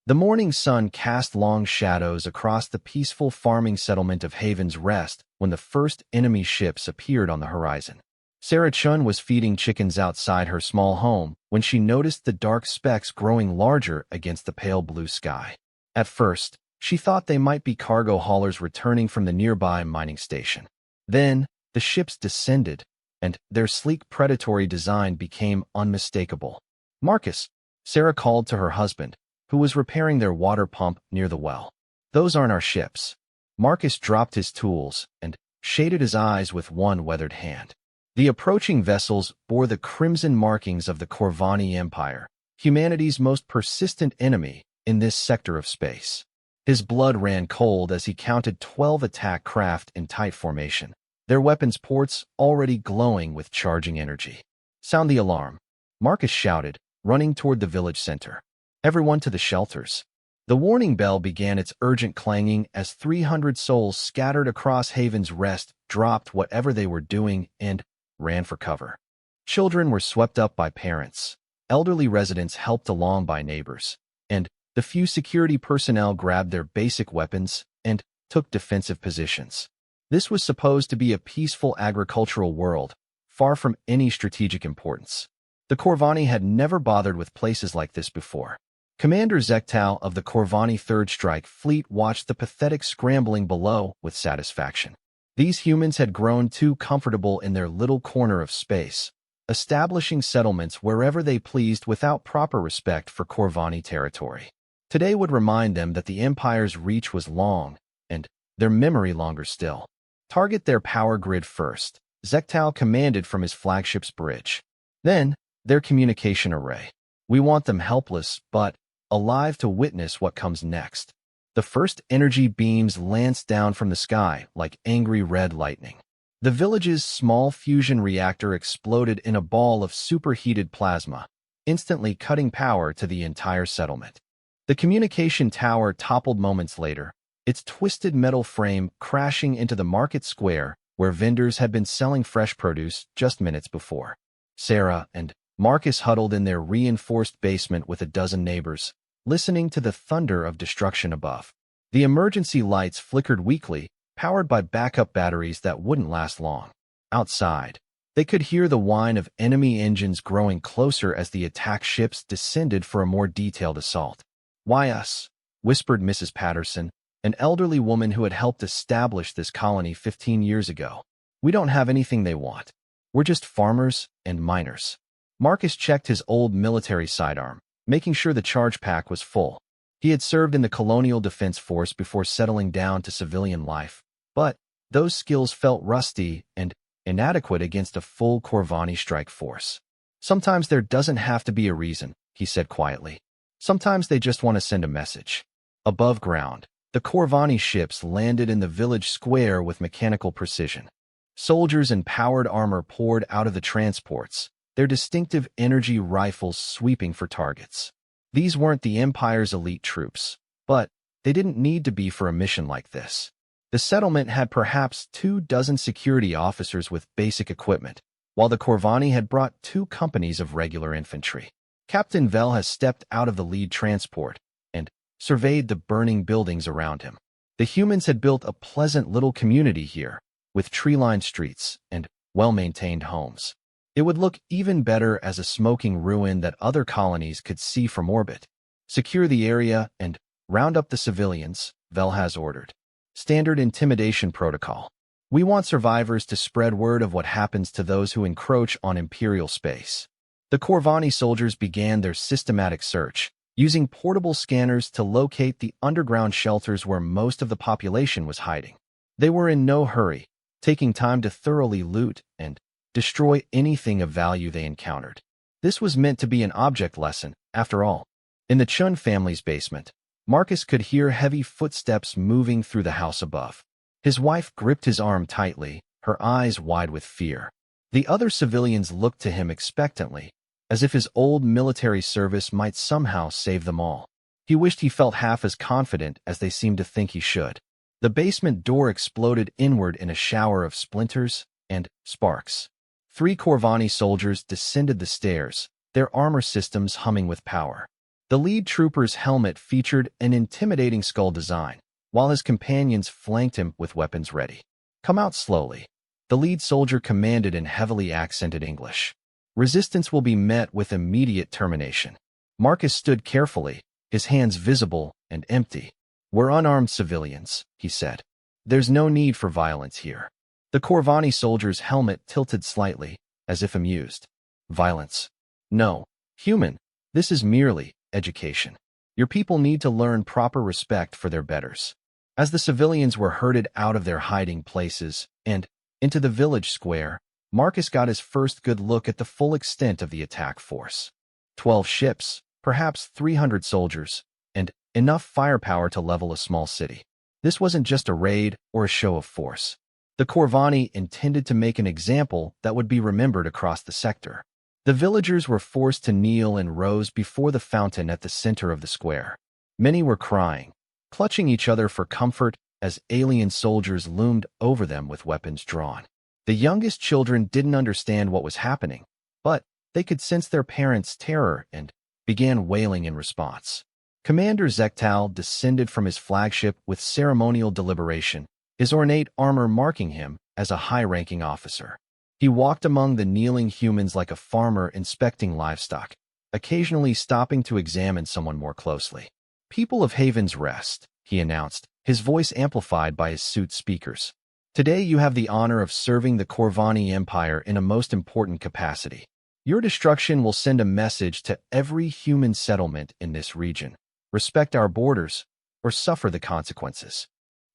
The morning sun cast long shadows across the peaceful farming settlement of Haven's Rest when the first enemy ships appeared on the horizon. Sarah Chun was feeding chickens outside her small home when she noticed the dark specks growing larger against the pale blue sky. At first, she thought they might be cargo haulers returning from the nearby mining station. Then, the ships descended, and their sleek predatory design became unmistakable. "Marcus," Sarah called to her husband, who was repairing their water pump near the well. "Those aren't our ships." Marcus dropped his tools and shaded his eyes with one weathered hand. The approaching vessels bore the crimson markings of the Corvani Empire, humanity's most persistent enemy in this sector of space. His blood ran cold as he counted 12 attack craft in tight formation, their weapons ports already glowing with charging energy. "Sound the alarm," Marcus shouted, running toward the village center. "Everyone to the shelters." The warning bell began its urgent clanging as 300 souls scattered across Haven's Rest dropped whatever they were doing and ran for cover. Children were swept up by parents, elderly residents helped along by neighbors, and the few security personnel grabbed their basic weapons and took defensive positions. This was supposed to be a peaceful agricultural world, far from any strategic importance. The Corvani had never bothered with places like this before. Commander Zektal of the Corvani Third Strike Fleet watched the pathetic scrambling below with satisfaction. These humans had grown too comfortable in their little corner of space, establishing settlements wherever they pleased without proper respect for Corvani territory. Today would remind them that the Empire's reach was long, and their memory longer still. "Target their power grid first," Zektal commanded from his flagship's bridge. "Then, their communication array. We want them helpless, but alive to witness what comes next." The first energy beams lanced down from the sky like angry red lightning. The village's small fusion reactor exploded in a ball of superheated plasma, instantly cutting power to the entire settlement. The communication tower toppled moments later, its twisted metal frame crashing into the market square where vendors had been selling fresh produce just minutes before. Sarah and Marcus huddled in their reinforced basement with a dozen neighbors, listening to the thunder of destruction above. The emergency lights flickered weakly, powered by backup batteries that wouldn't last long. Outside, they could hear the whine of enemy engines growing closer as the attack ships descended for a more detailed assault. "Why us?" whispered Mrs. Patterson, an elderly woman who had helped establish this colony 15 years ago. "We don't have anything they want. We're just farmers and miners." Marcus checked his old military sidearm, making sure the charge pack was full. He had served in the Colonial Defense Force before settling down to civilian life, but those skills felt rusty and inadequate against a full Corvani strike force. "Sometimes there doesn't have to be a reason," he said quietly. "Sometimes they just want to send a message." Above ground, the Corvani ships landed in the village square with mechanical precision. Soldiers in powered armor poured out of the transports, their distinctive energy rifles sweeping for targets. These weren't the Empire's elite troops, but they didn't need to be for a mission like this. The settlement had perhaps 24 security officers with basic equipment, while the Corvani had brought 2 companies of regular infantry. Captain Vel has stepped out of the lead transport and surveyed the burning buildings around him. The humans had built a pleasant little community here, with tree-lined streets and well-maintained homes. It would look even better as a smoking ruin that other colonies could see from orbit. "Secure the area and round up the civilians," Vel has ordered. Standard intimidation protocol. "We want survivors to spread word of what happens to those who encroach on Imperial space." The Corvani soldiers began their systematic search, using portable scanners to locate the underground shelters where most of the population was hiding. They were in no hurry, taking time to thoroughly loot and destroy anything of value they encountered. This was meant to be an object lesson, after all. In the Chun family's basement, Marcus could hear heavy footsteps moving through the house above. His wife gripped his arm tightly, her eyes wide with fear. The other civilians looked to him expectantly, as if his old military service might somehow save them all. He wished he felt half as confident as they seemed to think he should. The basement door exploded inward in a shower of splinters and sparks. 3 Corvani soldiers descended the stairs, their armor systems humming with power. The lead trooper's helmet featured an intimidating skull design, while his companions flanked him with weapons ready. "Come out slowly," the lead soldier commanded in heavily accented English. "Resistance will be met with immediate termination." Marcus stood carefully, his hands visible and empty. "We're unarmed civilians," he said. "There's no need for violence here." The Corvani soldier's helmet tilted slightly, as if amused. "Violence? No, human. This is merely education. Your people need to learn proper respect for their betters." As the civilians were herded out of their hiding places and into the village square, Marcus got his first good look at the full extent of the attack force. 12 ships, perhaps 300 soldiers, and enough firepower to level a small city. This wasn't just a raid or a show of force. The Corvani intended to make an example that would be remembered across the sector. The villagers were forced to kneel in rows before the fountain at the center of the square. Many were crying, clutching each other for comfort as alien soldiers loomed over them with weapons drawn. The youngest children didn't understand what was happening, but they could sense their parents' terror and began wailing in response. Commander Zektal descended from his flagship with ceremonial deliberation, his ornate armor marking him as a high-ranking officer. He walked among the kneeling humans like a farmer inspecting livestock, occasionally stopping to examine someone more closely. "People of Haven's Rest," he announced, his voice amplified by his suit speakers. "Today you have the honor of serving the Corvani Empire in a most important capacity. Your destruction will send a message to every human settlement in this region. Respect our borders, or suffer the consequences."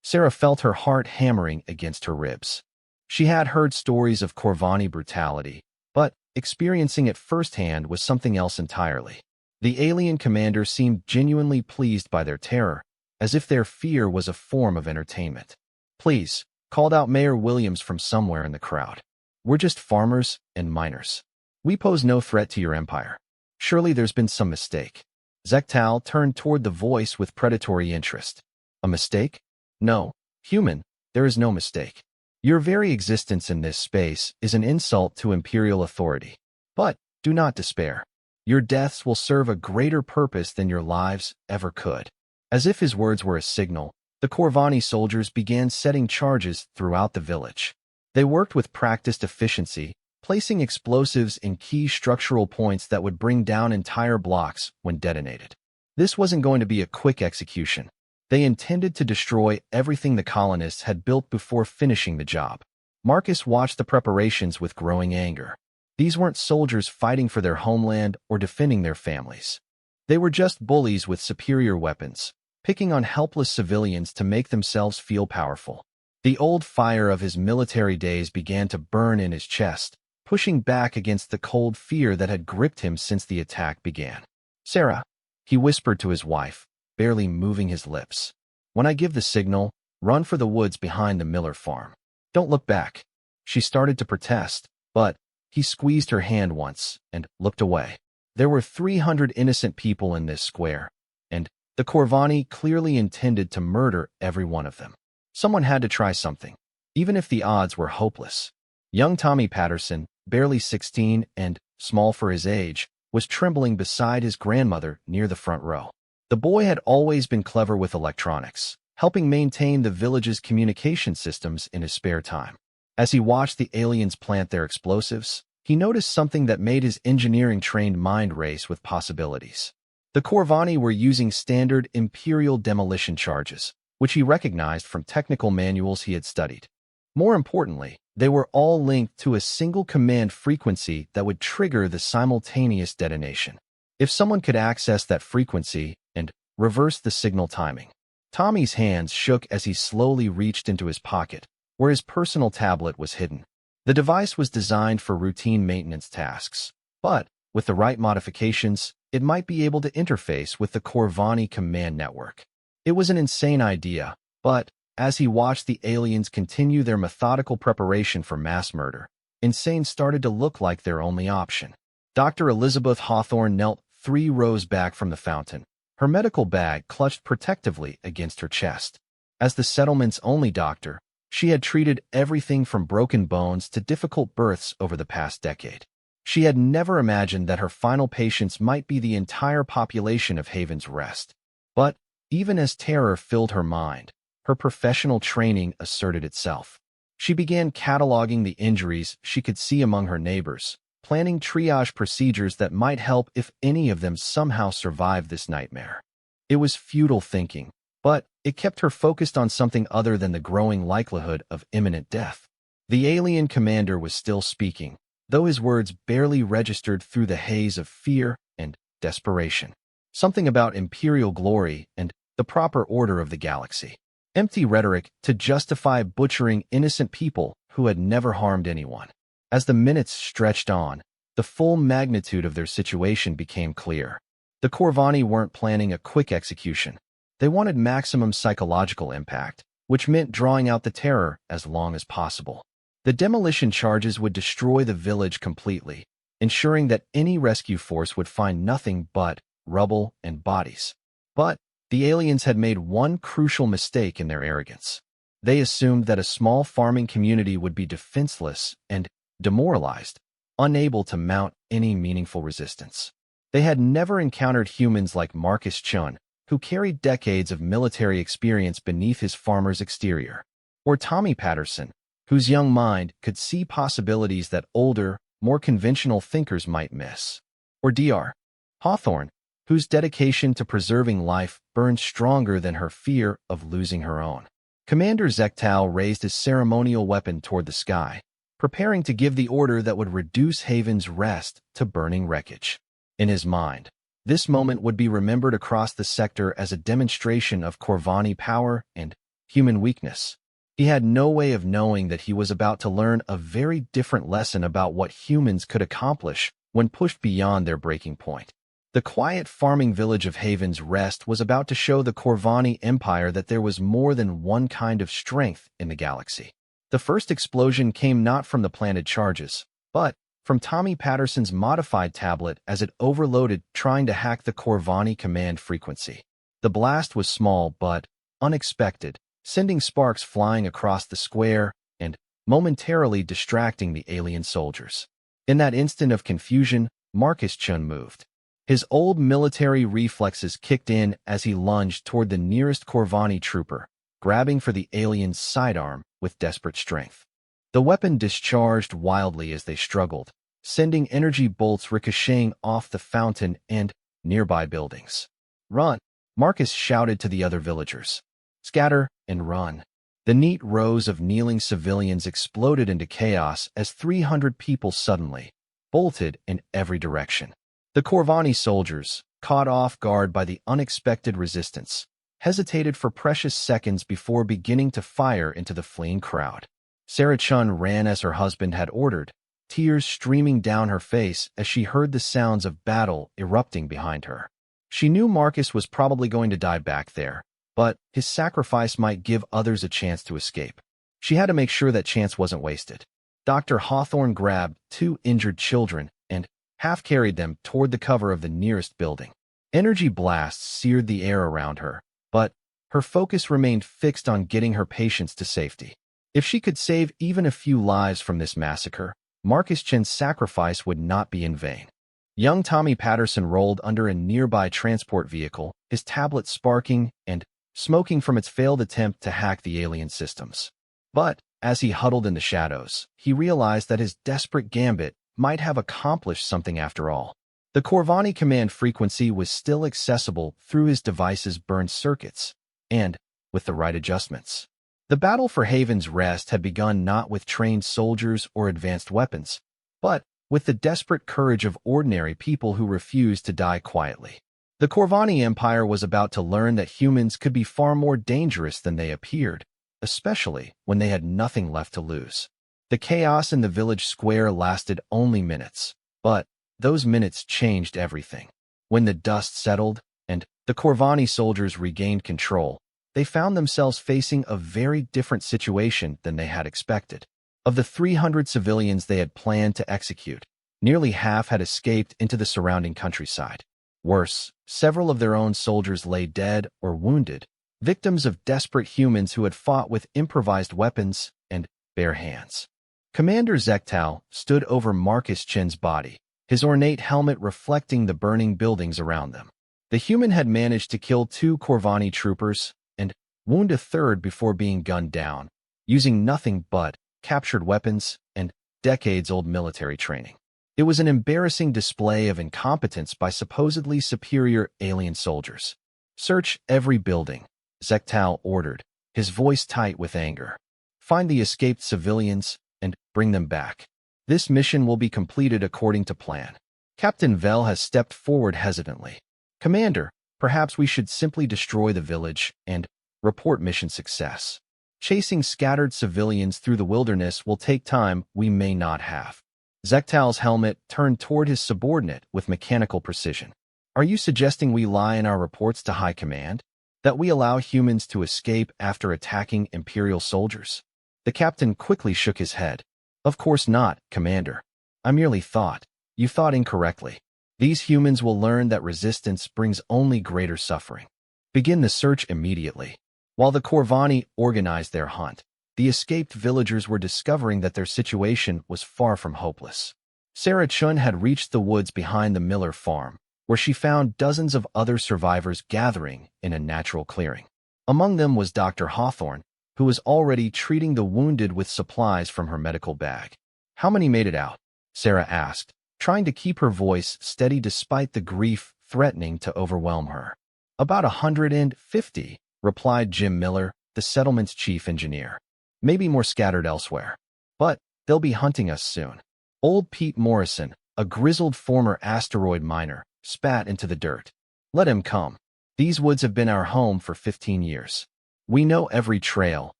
Sarah felt her heart hammering against her ribs. She had heard stories of Corvani brutality, but experiencing it firsthand was something else entirely. The alien commander seemed genuinely pleased by their terror, as if their fear was a form of entertainment. "Please," called out Mayor Williams from somewhere in the crowd. "We're just farmers and miners. We pose no threat to your empire. Surely there's been some mistake." Zektal turned toward the voice with predatory interest. "A mistake? No, human, there is no mistake. Your very existence in this space is an insult to imperial authority. But do not despair. Your deaths will serve a greater purpose than your lives ever could." As if his words were a signal, the Corvani soldiers began setting charges throughout the village. They worked with practiced efficiency, placing explosives in key structural points that would bring down entire blocks when detonated. This wasn't going to be a quick execution. They intended to destroy everything the colonists had built before finishing the job. Marcus watched the preparations with growing anger. These weren't soldiers fighting for their homeland or defending their families. They were just bullies with superior weapons, picking on helpless civilians to make themselves feel powerful. The old fire of his military days began to burn in his chest, pushing back against the cold fear that had gripped him since the attack began. "Sarah," he whispered to his wife, barely moving his lips. "When I give the signal, run for the woods behind the Miller farm. Don't look back." She started to protest, but he squeezed her hand once and looked away. There were 300 innocent people in this square, and the Corvani clearly intended to murder every one of them. Someone had to try something, even if the odds were hopeless. Young Tommy Patterson, barely 16 and small for his age, was trembling beside his grandmother near the front row. The boy had always been clever with electronics, helping maintain the village's communication systems in his spare time. As he watched the aliens plant their explosives, he noticed something that made his engineering-trained mind race with possibilities. The Corvani were using standard Imperial demolition charges, which he recognized from technical manuals he had studied. More importantly, they were all linked to a single command frequency that would trigger the simultaneous detonation. If someone could access that frequency and reverse the signal timing. Tommy's hands shook as he slowly reached into his pocket, where his personal tablet was hidden. The device was designed for routine maintenance tasks, but with the right modifications, it might be able to interface with the Corvani command network. It was an insane idea, but as he watched the aliens continue their methodical preparation for mass murder, insane started to look like their only option. Dr. Elizabeth Hawthorne knelt 3 rows back from the fountain, her medical bag clutched protectively against her chest. As the settlement's only doctor, she had treated everything from broken bones to difficult births over the past decade. She had never imagined that her final patients might be the entire population of Haven's Rest. But even as terror filled her mind, her professional training asserted itself. She began cataloging the injuries she could see among her neighbors, planning triage procedures that might help if any of them somehow survived this nightmare. It was futile thinking, but it kept her focused on something other than the growing likelihood of imminent death. The alien commander was still speaking, though his words barely registered through the haze of fear and desperation. Something about imperial glory and the proper order of the galaxy. Empty rhetoric to justify butchering innocent people who had never harmed anyone. As the minutes stretched on, the full magnitude of their situation became clear. The Corvani weren't planning a quick execution. They wanted maximum psychological impact, which meant drawing out the terror as long as possible. The demolition charges would destroy the village completely, ensuring that any rescue force would find nothing but rubble and bodies. But the aliens had made one crucial mistake in their arrogance. They assumed that a small farming community would be defenseless and demoralized, unable to mount any meaningful resistance. They had never encountered humans like Marcus Chun, who carried decades of military experience beneath his farmer's exterior, or Tommy Patterson, whose young mind could see possibilities that older, more conventional thinkers might miss, or Dr. Hawthorne, whose dedication to preserving life burned stronger than her fear of losing her own. Commander Zektal raised his ceremonial weapon toward the sky, preparing to give the order that would reduce Haven's Rest to burning wreckage. In his mind, this moment would be remembered across the sector as a demonstration of Corvani power and human weakness. He had no way of knowing that he was about to learn a very different lesson about what humans could accomplish when pushed beyond their breaking point. The quiet farming village of Haven's Rest was about to show the Corvani Empire that there was more than one kind of strength in the galaxy. The first explosion came not from the planted charges, but from Tommy Patterson's modified tablet as it overloaded trying to hack the Corvani command frequency. The blast was small but unexpected, sending sparks flying across the square and momentarily distracting the alien soldiers. In that instant of confusion, Marcus Chun moved. His old military reflexes kicked in as he lunged toward the nearest Corvani trooper, grabbing for the alien's sidearm with desperate strength. The weapon discharged wildly as they struggled, sending energy bolts ricocheting off the fountain and nearby buildings. "Run!" Marcus shouted to the other villagers. "Scatter and run." The neat rows of kneeling civilians exploded into chaos as 300 people suddenly bolted in every direction. The Corvani soldiers, caught off guard by the unexpected resistance, hesitated for precious seconds before beginning to fire into the fleeing crowd. Sarah Chun ran as her husband had ordered, tears streaming down her face as she heard the sounds of battle erupting behind her. She knew Marcus was probably going to die back there, but his sacrifice might give others a chance to escape. She had to make sure that chance wasn't wasted. Dr. Hawthorne grabbed 2 injured children and half-carried them toward the cover of the nearest building. Energy blasts seared the air around her, but her focus remained fixed on getting her patients to safety. If she could save even a few lives from this massacre, Marcus Chen's sacrifice would not be in vain. Young Tommy Patterson rolled under a nearby transport vehicle, his tablet sparking and smoking from its failed attempt to hack the alien systems. But as he huddled in the shadows, he realized that his desperate gambit might have accomplished something after all. The Corvani command frequency was still accessible through his device's burned circuits, and with the right adjustments. The battle for Haven's Rest had begun not with trained soldiers or advanced weapons, but with the desperate courage of ordinary people who refused to die quietly. The Corvani Empire was about to learn that humans could be far more dangerous than they appeared, especially when they had nothing left to lose. The chaos in the village square lasted only minutes, but those minutes changed everything. When the dust settled and the Corvani soldiers regained control, they found themselves facing a very different situation than they had expected. Of the 300 civilians they had planned to execute, nearly half had escaped into the surrounding countryside. Worse, several of their own soldiers lay dead or wounded, victims of desperate humans who had fought with improvised weapons and bare hands. Commander Zektal stood over Marcus Chin's body, his ornate helmet reflecting the burning buildings around them. The human had managed to kill 2 Corvani troopers and wound a third before being gunned down, using nothing but captured weapons and decades-old military training. It was an embarrassing display of incompetence by supposedly superior alien soldiers. "Search every building," Zektal ordered, his voice tight with anger. "Find the escaped civilians and bring them back. This mission will be completed according to plan." Captain Vel has stepped forward hesitantly. "Commander, perhaps we should simply destroy the village and report mission success. Chasing scattered civilians through the wilderness will take time we may not have." Zektal's helmet turned toward his subordinate with mechanical precision. "Are you suggesting we lie in our reports to High Command? That we allow humans to escape after attacking Imperial soldiers?" The captain quickly shook his head. "Of course not, Commander. I merely thought. You thought incorrectly. These humans will learn that resistance brings only greater suffering. Begin the search immediately." While the Corvani organized their hunt, the escaped villagers were discovering that their situation was far from hopeless. Sarah Chun had reached the woods behind the Miller farm, where she found dozens of other survivors gathering in a natural clearing. Among them was Dr. Hawthorne, who was already treating the wounded with supplies from her medical bag. "How many made it out?" Sarah asked, trying to keep her voice steady despite the grief threatening to overwhelm her. "About 150, replied Jim Miller, the settlement's chief engineer. "Maybe more scattered elsewhere. But they'll be hunting us soon." Old Pete Morrison, a grizzled former asteroid miner, spat into the dirt. "Let him come. These woods have been our home for 15 years. We know every trail,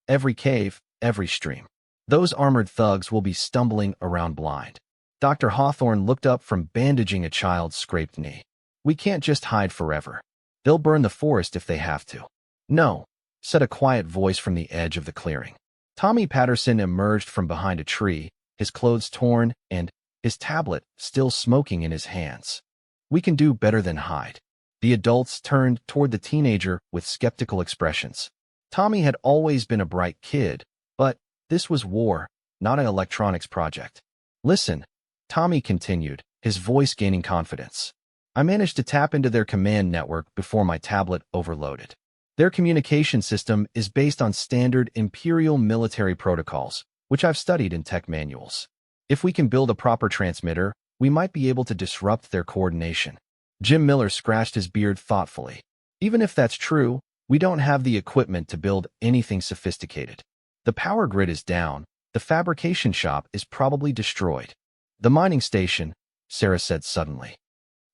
every cave, every stream. Those armored thugs will be stumbling around blind." Dr. Hawthorne looked up from bandaging a child's scraped knee. "We can't just hide forever. They'll burn the forest if they have to." "No," said a quiet voice from the edge of the clearing. Tommy Patterson emerged from behind a tree, his clothes torn and his tablet still smoking in his hands. "We can do better than hide." The adults turned toward the teenager with skeptical expressions. Tommy had always been a bright kid, but this was war, not an electronics project. "Listen," Tommy continued, his voice gaining confidence. "I managed to tap into their command network before my tablet overloaded. Their communication system is based on standard Imperial military protocols, which I've studied in tech manuals. If we can build a proper transmitter, we might be able to disrupt their coordination." Jim Miller scratched his beard thoughtfully. "Even if that's true, we don't have the equipment to build anything sophisticated. The power grid is down, the fabrication shop is probably destroyed." "The mining station," Sarah said suddenly.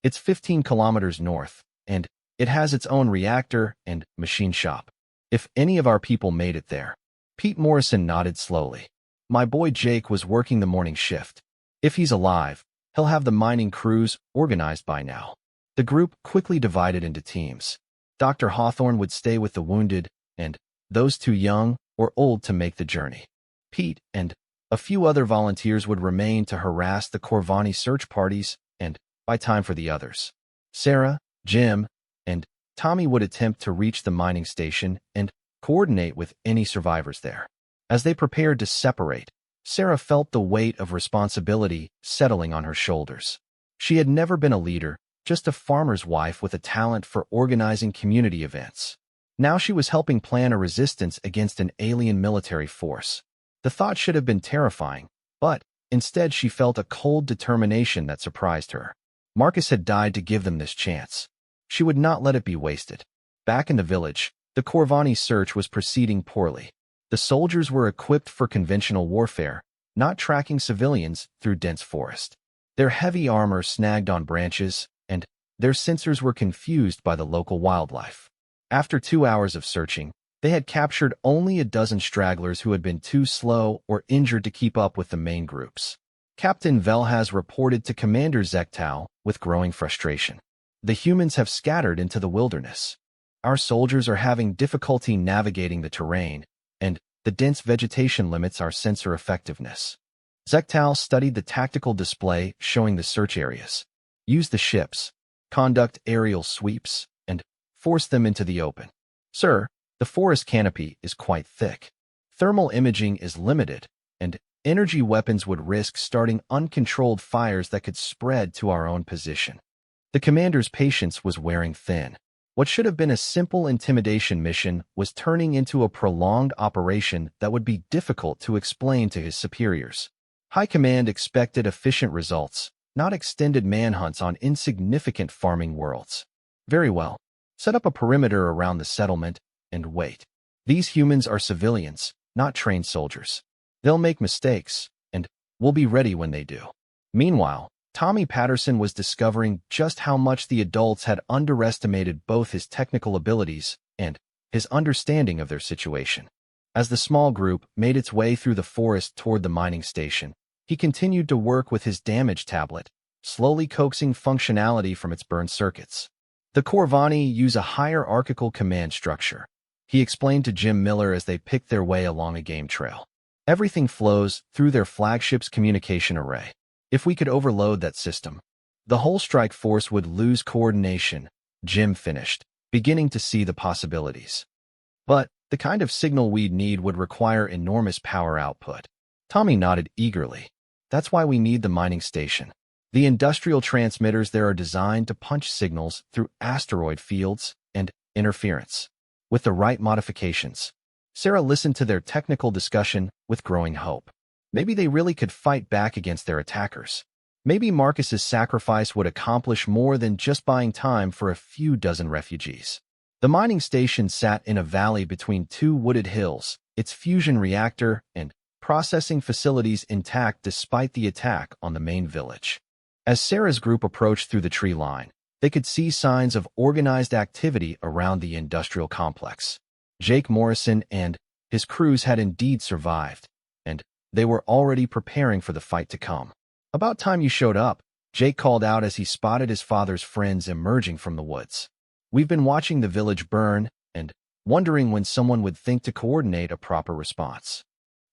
"It's 15 kilometers north, and it has its own reactor and machine shop. If any of our people made it there." Pete Morrison nodded slowly. "My boy Jake was working the morning shift. If he's alive, he'll have the mining crews organized by now." The group quickly divided into teams. Dr. Hawthorne would stay with the wounded, and those too young or old to make the journey. Pete and a few other volunteers would remain to harass the Corvani search parties and buy time for the others. Sarah, Jim, and Tommy would attempt to reach the mining station and coordinate with any survivors there. As they prepared to separate, Sarah felt the weight of responsibility settling on her shoulders. She had never been a leader, just a farmer's wife with a talent for organizing community events. Now she was helping plan a resistance against an alien military force. The thought should have been terrifying, but instead she felt a cold determination that surprised her. Marcus had died to give them this chance. She would not let it be wasted. Back in the village, the Corvani search was proceeding poorly. The soldiers were equipped for conventional warfare, not tracking civilians through dense forest. Their heavy armor snagged on branches, and their sensors were confused by the local wildlife. After 2 hours of searching, they had captured only a dozen stragglers who had been too slow or injured to keep up with the main groups. Captain Velhaz reported to Commander Zektal with growing frustration. "The humans have scattered into the wilderness. Our soldiers are having difficulty navigating the terrain, and the dense vegetation limits our sensor effectiveness." Zektal studied the tactical display showing the search areas. "Use the ships, conduct aerial sweeps, and force them into the open. Sir, the forest canopy is quite thick. Thermal imaging is limited, and energy weapons would risk starting uncontrolled fires that could spread to our own position. The commander's patience was wearing thin. What should have been a simple intimidation mission was turning into a prolonged operation that would be difficult to explain to his superiors. High Command expected efficient results, not extended manhunts on insignificant farming worlds. Very well. Set up a perimeter around the settlement and wait. These humans are civilians, not trained soldiers. They'll make mistakes, and we'll be ready when they do. Meanwhile, Tommy Patterson was discovering just how much the adults had underestimated both his technical abilities and his understanding of their situation. As the small group made its way through the forest toward the mining station, he continued to work with his damage tablet, slowly coaxing functionality from its burned circuits. The Corvani use a hierarchical command structure, he explained to Jim Miller as they picked their way along a game trail. Everything flows through their flagship's communication array. If we could overload that system, the whole strike force would lose coordination, Jim finished, beginning to see the possibilities. But the kind of signal we'd need would require enormous power output. Tommy nodded eagerly. That's why we need the mining station. The industrial transmitters there are designed to punch signals through asteroid fields and interference. With the right modifications, Sarah listened to their technical discussion with growing hope. Maybe they really could fight back against their attackers. Maybe Marcus's sacrifice would accomplish more than just buying time for a few dozen refugees. The mining station sat in a valley between two wooded hills, its fusion reactor and processing facilities intact despite the attack on the main village. As Sarah's group approached through the tree line, they could see signs of organized activity around the industrial complex. Jake Morrison and his crews had indeed survived, and they were already preparing for the fight to come. About time you showed up, Jake called out as he spotted his father's friends emerging from the woods. We've been watching the village burn and wondering when someone would think to coordinate a proper response.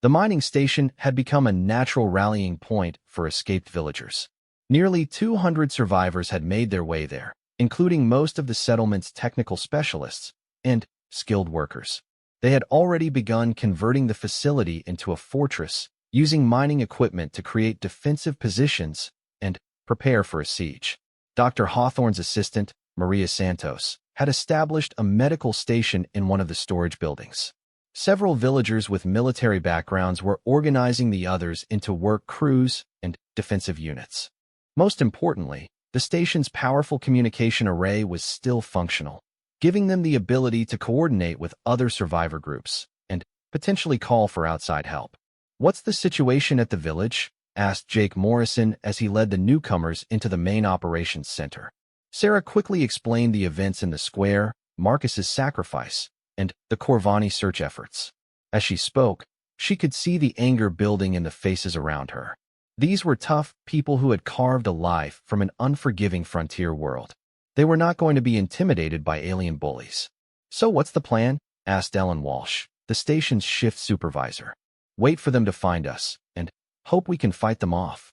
The mining station had become a natural rallying point for escaped villagers. Nearly 200 survivors had made their way there, including most of the settlement's technical specialists and skilled workers. They had already begun converting the facility into a fortress, using mining equipment to create defensive positions and prepare for a siege. Dr. Hawthorne's assistant, Maria Santos, had established a medical station in one of the storage buildings. Several villagers with military backgrounds were organizing the others into work crews and defensive units. Most importantly, the station's powerful communication array was still functional, giving them the ability to coordinate with other survivor groups and potentially call for outside help. "What's the situation at the village?" asked Jake Morrison as he led the newcomers into the main operations center. Sarah quickly explained the events in the square, Marcus's sacrifice, and the Corvani search efforts. As she spoke, she could see the anger building in the faces around her. These were tough people who had carved a life from an unforgiving frontier world. They were not going to be intimidated by alien bullies. "So what's the plan?" asked Ellen Walsh, the station's shift supervisor. "Wait for them to find us, and hope we can fight them off."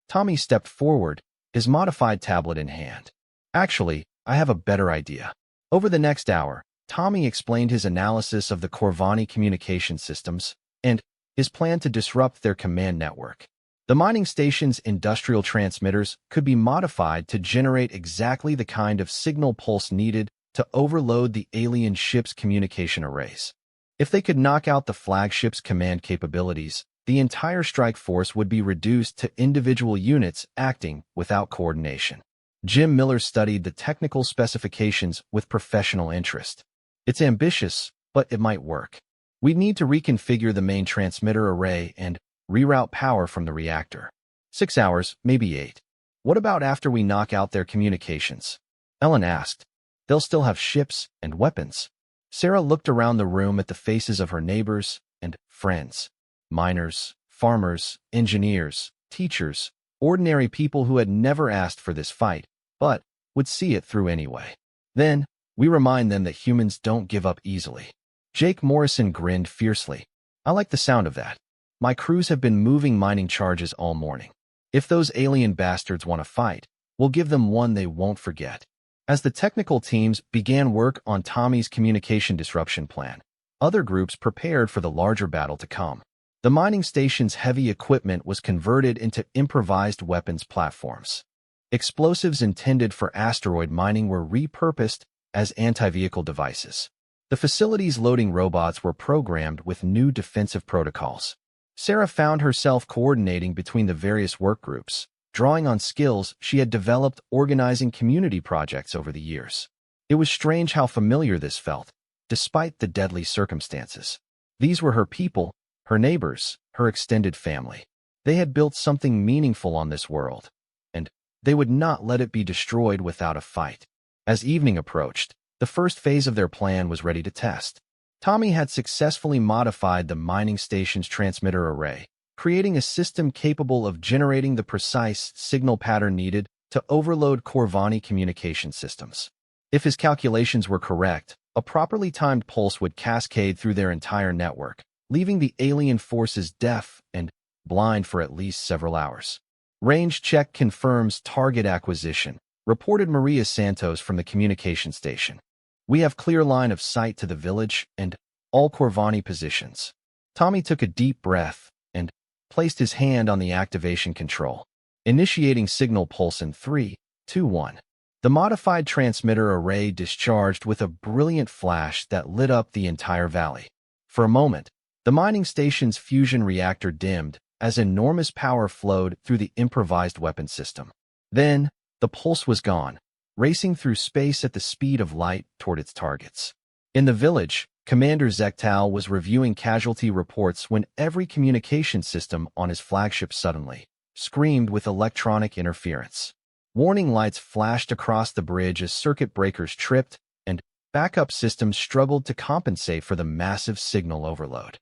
Tommy stepped forward, his modified tablet in hand. "Actually, I have a better idea." Over the next hour, Tommy explained his analysis of the Corvani communication systems and his plan to disrupt their command network. The mining station's industrial transmitters could be modified to generate exactly the kind of signal pulse needed to overload the alien ship's communication arrays. If they could knock out the flagship's command capabilities, the entire strike force would be reduced to individual units acting without coordination. Jim Miller studied the technical specifications with professional interest. "It's ambitious, but it might work. We'd need to reconfigure the main transmitter array and reroute power from the reactor. 6 hours, maybe 8. What about after we knock out their communications?" Ellen asked. "They'll still have ships and weapons." Sarah looked around the room at the faces of her neighbors and friends. Miners, farmers, engineers, teachers, ordinary people who had never asked for this fight, but would see it through anyway. Then, we remind them that humans don't give up easily. Jake Morrison grinned fiercely. "I like the sound of that. My crews have been moving mining charges all morning. If those alien bastards want to fight, we'll give them one they won't forget." As the technical teams began work on Tommy's communication disruption plan, other groups prepared for the larger battle to come. The mining station's heavy equipment was converted into improvised weapons platforms. Explosives intended for asteroid mining were repurposed as anti-vehicle devices. The facility's loading robots were programmed with new defensive protocols. Sarah found herself coordinating between the various work groups, drawing on skills she had developed organizing community projects over the years. It was strange how familiar this felt, despite the deadly circumstances. These were her people, her neighbors, her extended family. They had built something meaningful on this world, and they would not let it be destroyed without a fight. As evening approached, the first phase of their plan was ready to test. Tommy had successfully modified the mining station's transmitter array, creating a system capable of generating the precise signal pattern needed to overload Corvani communication systems. If his calculations were correct, a properly timed pulse would cascade through their entire network, leaving the alien forces deaf and blind for at least several hours. Range check confirms target acquisition, reported Maria Santos from the communication station. We have clear line of sight to the village and all Corvani positions. Tommy took a deep breath and placed his hand on the activation control, initiating signal pulse in 3, 2, 1. The modified transmitter array discharged with a brilliant flash that lit up the entire valley. For a moment, the mining station's fusion reactor dimmed as enormous power flowed through the improvised weapon system. Then, the pulse was gone, racing through space at the speed of light toward its targets. In the village, Commander Zektal was reviewing casualty reports when every communication system on his flagship suddenly screamed with electronic interference. Warning lights flashed across the bridge as circuit breakers tripped, and backup systems struggled to compensate for the massive signal overload.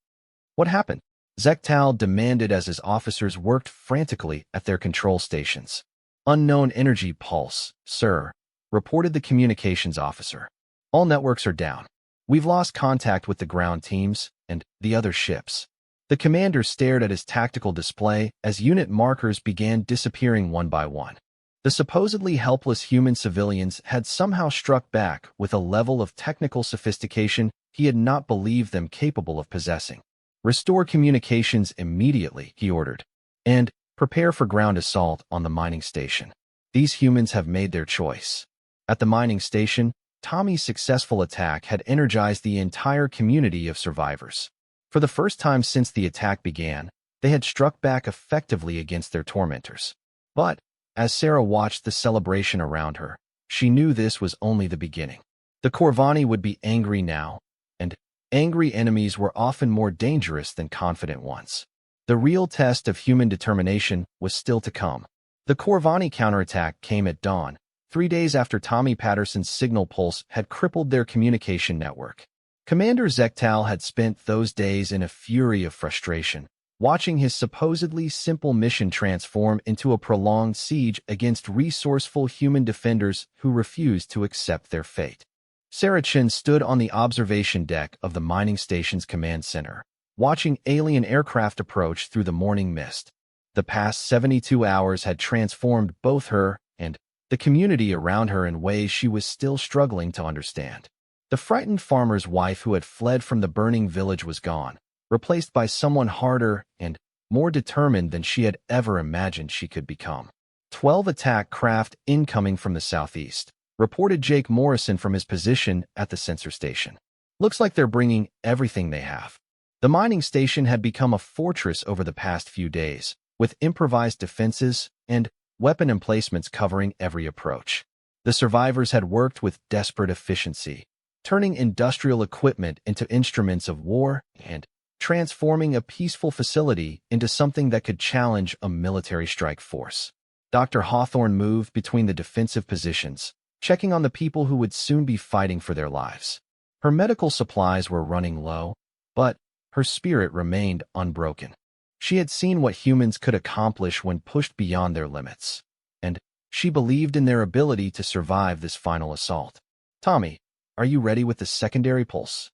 What happened? Zektal demanded as his officers worked frantically at their control stations. Unknown energy pulse, sir, reported the communications officer. All networks are down. We've lost contact with the ground teams and the other ships. The commander stared at his tactical display as unit markers began disappearing one by one. The supposedly helpless human civilians had somehow struck back with a level of technical sophistication he had not believed them capable of possessing. Restore communications immediately, he ordered, and prepare for ground assault on the mining station. These humans have made their choice. At the mining station, Tommy's successful attack had energized the entire community of survivors. For the first time since the attack began, they had struck back effectively against their tormentors. But, as Sarah watched the celebration around her, she knew this was only the beginning. The Corvani would be angry now, and angry enemies were often more dangerous than confident ones. The real test of human determination was still to come. The Corvani counterattack came at dawn, 3 days after Tommy Patterson's signal pulse had crippled their communication network. Commander Zektal had spent those days in a fury of frustration, watching his supposedly simple mission transform into a prolonged siege against resourceful human defenders who refused to accept their fate. Sarah Chen stood on the observation deck of the mining station's command center, watching alien aircraft approach through the morning mist. The past 72 hours had transformed both her and the community around her in ways she was still struggling to understand. The frightened farmer's wife who had fled from the burning village was gone, replaced by someone harder and more determined than she had ever imagined she could become. 12 attack craft incoming from the southeast, reported Jake Morrison from his position at the sensor station. Looks like they're bringing everything they have. The mining station had become a fortress over the past few days, with improvised defenses and weapon emplacements covering every approach. The survivors had worked with desperate efficiency, turning industrial equipment into instruments of war and transforming a peaceful facility into something that could challenge a military strike force. Dr. Hawthorne moved between the defensive positions, checking on the people who would soon be fighting for their lives. Her medical supplies were running low, but her spirit remained unbroken. She had seen what humans could accomplish when pushed beyond their limits, and she believed in their ability to survive this final assault. "Tommy, are you ready with the secondary pulse?"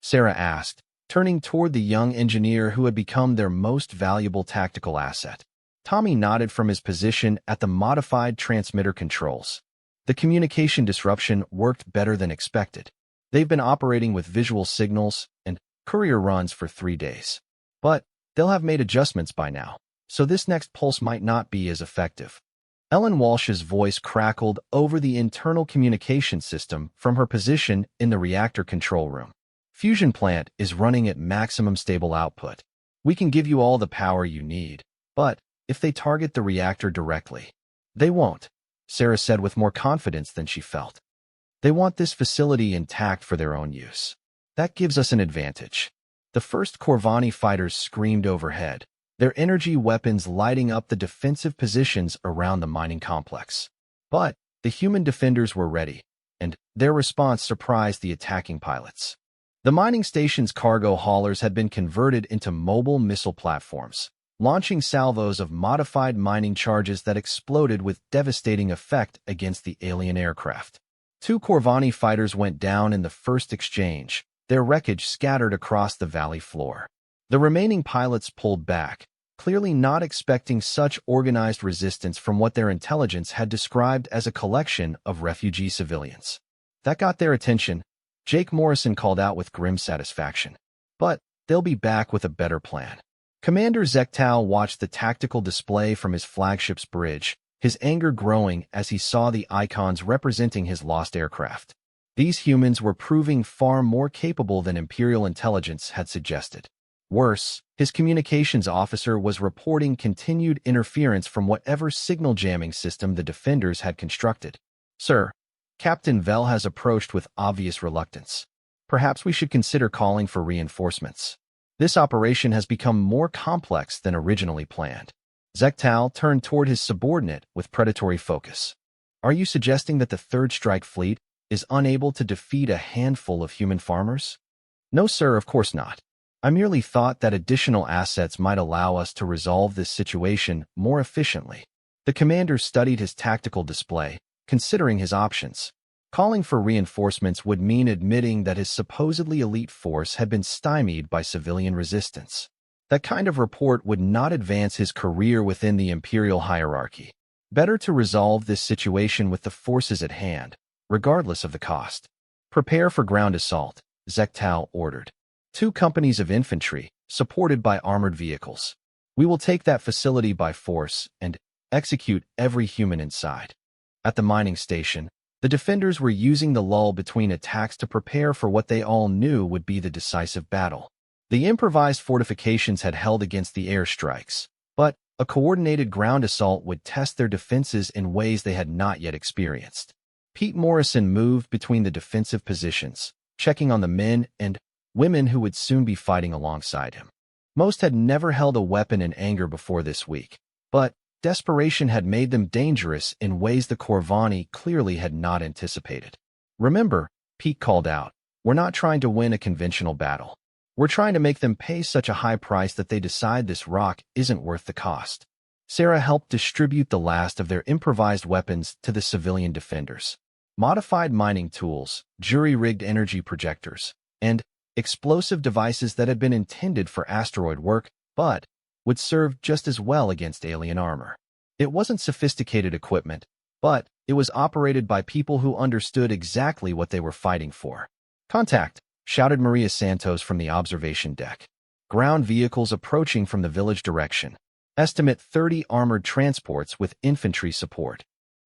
Sarah asked, turning toward the young engineer who had become their most valuable tactical asset. Tommy nodded from his position at the modified transmitter controls. The communication disruption worked better than expected. They've been operating with visual signals and courier runs for 3 days. But they'll have made adjustments by now, so this next pulse might not be as effective. Ellen Walsh's voice crackled over the internal communication system from her position in the reactor control room. Fusion plant is running at maximum stable output. We can give you all the power you need, but if they target the reactor directly, they won't, Sarah said with more confidence than she felt. They want this facility intact for their own use. That gives us an advantage. The first Corvani fighters screamed overhead, their energy weapons lighting up the defensive positions around the mining complex. But the human defenders were ready, and their response surprised the attacking pilots. The mining station's cargo haulers had been converted into mobile missile platforms, launching salvos of modified mining charges that exploded with devastating effect against the alien aircraft. 2 Corvani fighters went down in the first exchange, their wreckage scattered across the valley floor. The remaining pilots pulled back, clearly not expecting such organized resistance from what their intelligence had described as a collection of refugee civilians. That got their attention, Jake Morrison called out with grim satisfaction. But they'll be back with a better plan. Commander Zektal watched the tactical display from his flagship's bridge, his anger growing as he saw the icons representing his lost aircraft. These humans were proving far more capable than Imperial intelligence had suggested. Worse, his communications officer was reporting continued interference from whatever signal jamming system the defenders had constructed. Sir, Captain Vell has approached with obvious reluctance. Perhaps we should consider calling for reinforcements. This operation has become more complex than originally planned. Zektal turned toward his subordinate with predatory focus. Are you suggesting that the Third Strike Fleet is unable to defeat a handful of human farmers? No, sir, of course not. I merely thought that additional assets might allow us to resolve this situation more efficiently. The commander studied his tactical display, considering his options. Calling for reinforcements would mean admitting that his supposedly elite force had been stymied by civilian resistance. That kind of report would not advance his career within the Imperial hierarchy. Better to resolve this situation with the forces at hand, regardless of the cost. Prepare for ground assault, Zektal ordered. 2 companies of infantry, supported by armored vehicles. We will take that facility by force and execute every human inside. At the mining station, the defenders were using the lull between attacks to prepare for what they all knew would be the decisive battle. The improvised fortifications had held against the airstrikes, but a coordinated ground assault would test their defenses in ways they had not yet experienced. Pete Morrison moved between the defensive positions, checking on the men and women who would soon be fighting alongside him. Most had never held a weapon in anger before this week, but desperation had made them dangerous in ways the Corvani clearly had not anticipated. Remember, Pete called out, we're not trying to win a conventional battle. We're trying to make them pay such a high price that they decide this rock isn't worth the cost. Sarah helped distribute the last of their improvised weapons to the civilian defenders. Modified mining tools, jury-rigged energy projectors, and explosive devices that had been intended for asteroid work, but would serve just as well against alien armor. It wasn't sophisticated equipment, but it was operated by people who understood exactly what they were fighting for. Contact, shouted Maria Santos from the observation deck. Ground vehicles approaching from the village direction. Estimate 30 armored transports with infantry support.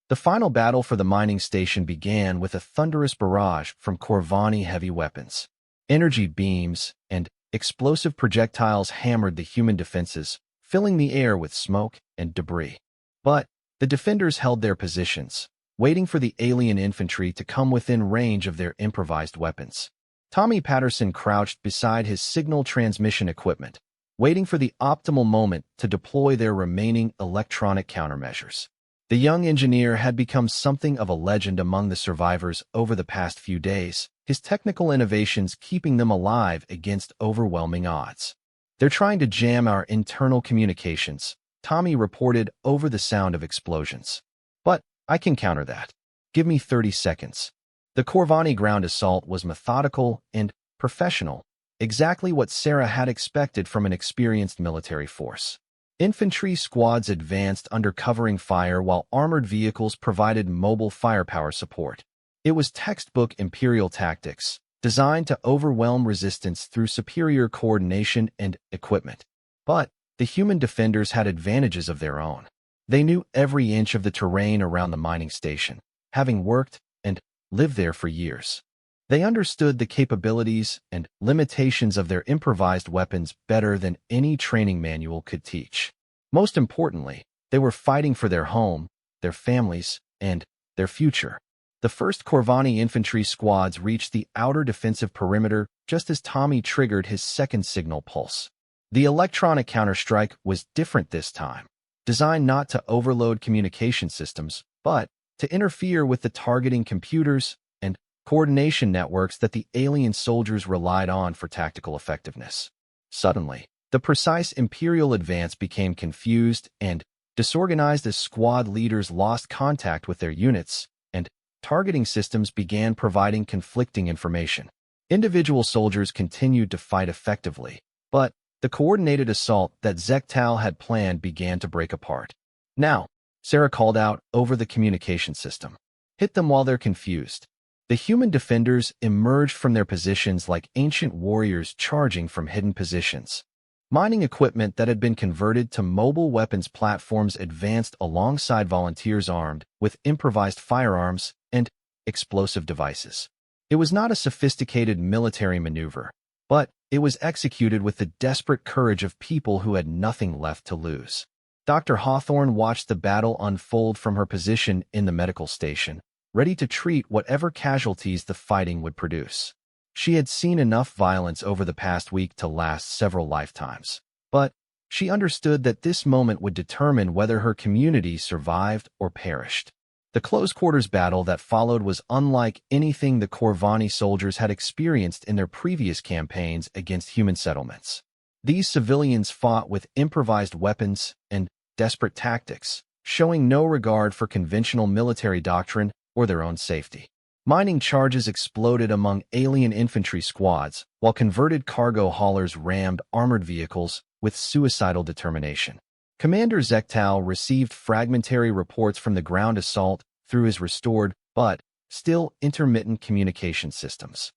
The final battle for the mining station began with a thunderous barrage from Corvani heavy weapons. Energy beams and explosive projectiles hammered the human defenses, filling the air with smoke and debris. But the defenders held their positions, waiting for the alien infantry to come within range of their improvised weapons. Tommy Patterson crouched beside his signal transmission equipment, waiting for the optimal moment to deploy their remaining electronic countermeasures. The young engineer had become something of a legend among the survivors over the past few days, his technical innovations keeping them alive against overwhelming odds. They're trying to jam our internal communications, Tommy reported over the sound of explosions. But I can counter that. Give me 30 seconds. The Corvani ground assault was methodical and professional, exactly what Sarah had expected from an experienced military force. Infantry squads advanced under covering fire while armored vehicles provided mobile firepower support. It was textbook Imperial tactics, designed to overwhelm resistance through superior coordination and equipment. But the human defenders had advantages of their own. They knew every inch of the terrain around the mining station, having worked and lived there for years. They understood the capabilities and limitations of their improvised weapons better than any training manual could teach. Most importantly, they were fighting for their home, their families, and their future. The first Corvani infantry squads reached the outer defensive perimeter just as Tommy triggered his second signal pulse. The electronic counterstrike was different this time, designed not to overload communication systems, but to interfere with the targeting computers and coordination networks that the alien soldiers relied on for tactical effectiveness. Suddenly, the precise Imperial advance became confused and disorganized as squad leaders lost contact with their units, and targeting systems began providing conflicting information. Individual soldiers continued to fight effectively, but the coordinated assault that Zektal had planned began to break apart. "Now," Sarah called out over the communication system. "Hit them while they're confused." The human defenders emerged from their positions like ancient warriors charging from hidden positions. Mining equipment that had been converted to mobile weapons platforms advanced alongside volunteers armed with improvised firearms and explosive devices. It was not a sophisticated military maneuver, but it was executed with the desperate courage of people who had nothing left to lose. Dr. Hawthorne watched the battle unfold from her position in the medical station, ready to treat whatever casualties the fighting would produce. She had seen enough violence over the past week to last several lifetimes, but she understood that this moment would determine whether her community survived or perished. The close-quarters battle that followed was unlike anything the Corvani soldiers had experienced in their previous campaigns against human settlements. These civilians fought with improvised weapons and desperate tactics, showing no regard for conventional military doctrine or their own safety. Mining charges exploded among alien infantry squads, while converted cargo haulers rammed armored vehicles with suicidal determination. Commander Zektal received fragmentary reports from the ground assault through his restored, but still intermittent communication systems.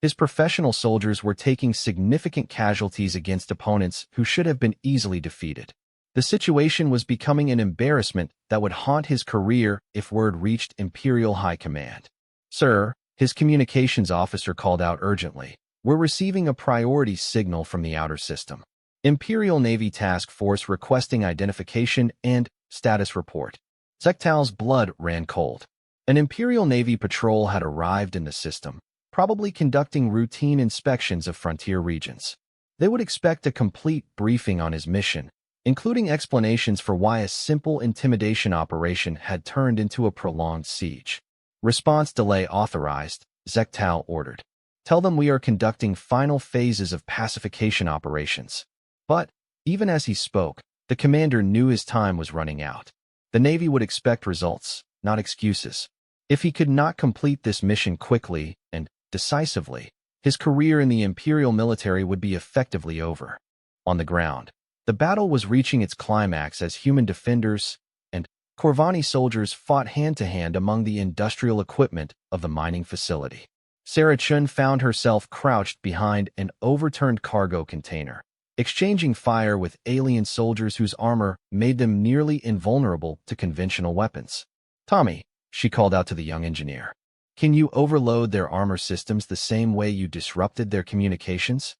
His professional soldiers were taking significant casualties against opponents who should have been easily defeated. The situation was becoming an embarrassment that would haunt his career if word reached Imperial High Command. "Sir," his communications officer called out urgently, "we're receiving a priority signal from the outer system. Imperial Navy Task Force requesting identification and status report." Zektal's blood ran cold. An Imperial Navy patrol had arrived in the system, probably conducting routine inspections of frontier regions. They would expect a complete briefing on his mission, including explanations for why a simple intimidation operation had turned into a prolonged siege. "Response delay authorized," Zektal ordered. "Tell them we are conducting final phases of pacification operations." But even as he spoke, the commander knew his time was running out. The Navy would expect results, not excuses. If he could not complete this mission quickly and decisively, his career in the Imperial military would be effectively over. On the ground, the battle was reaching its climax as human defenders and Corvani soldiers fought hand-to-hand among the industrial equipment of the mining facility. Sarah Chun found herself crouched behind an overturned cargo container, exchanging fire with alien soldiers whose armor made them nearly invulnerable to conventional weapons. "Tommy," she called out to the young engineer, "can you overload their armor systems the same way you disrupted their communications?"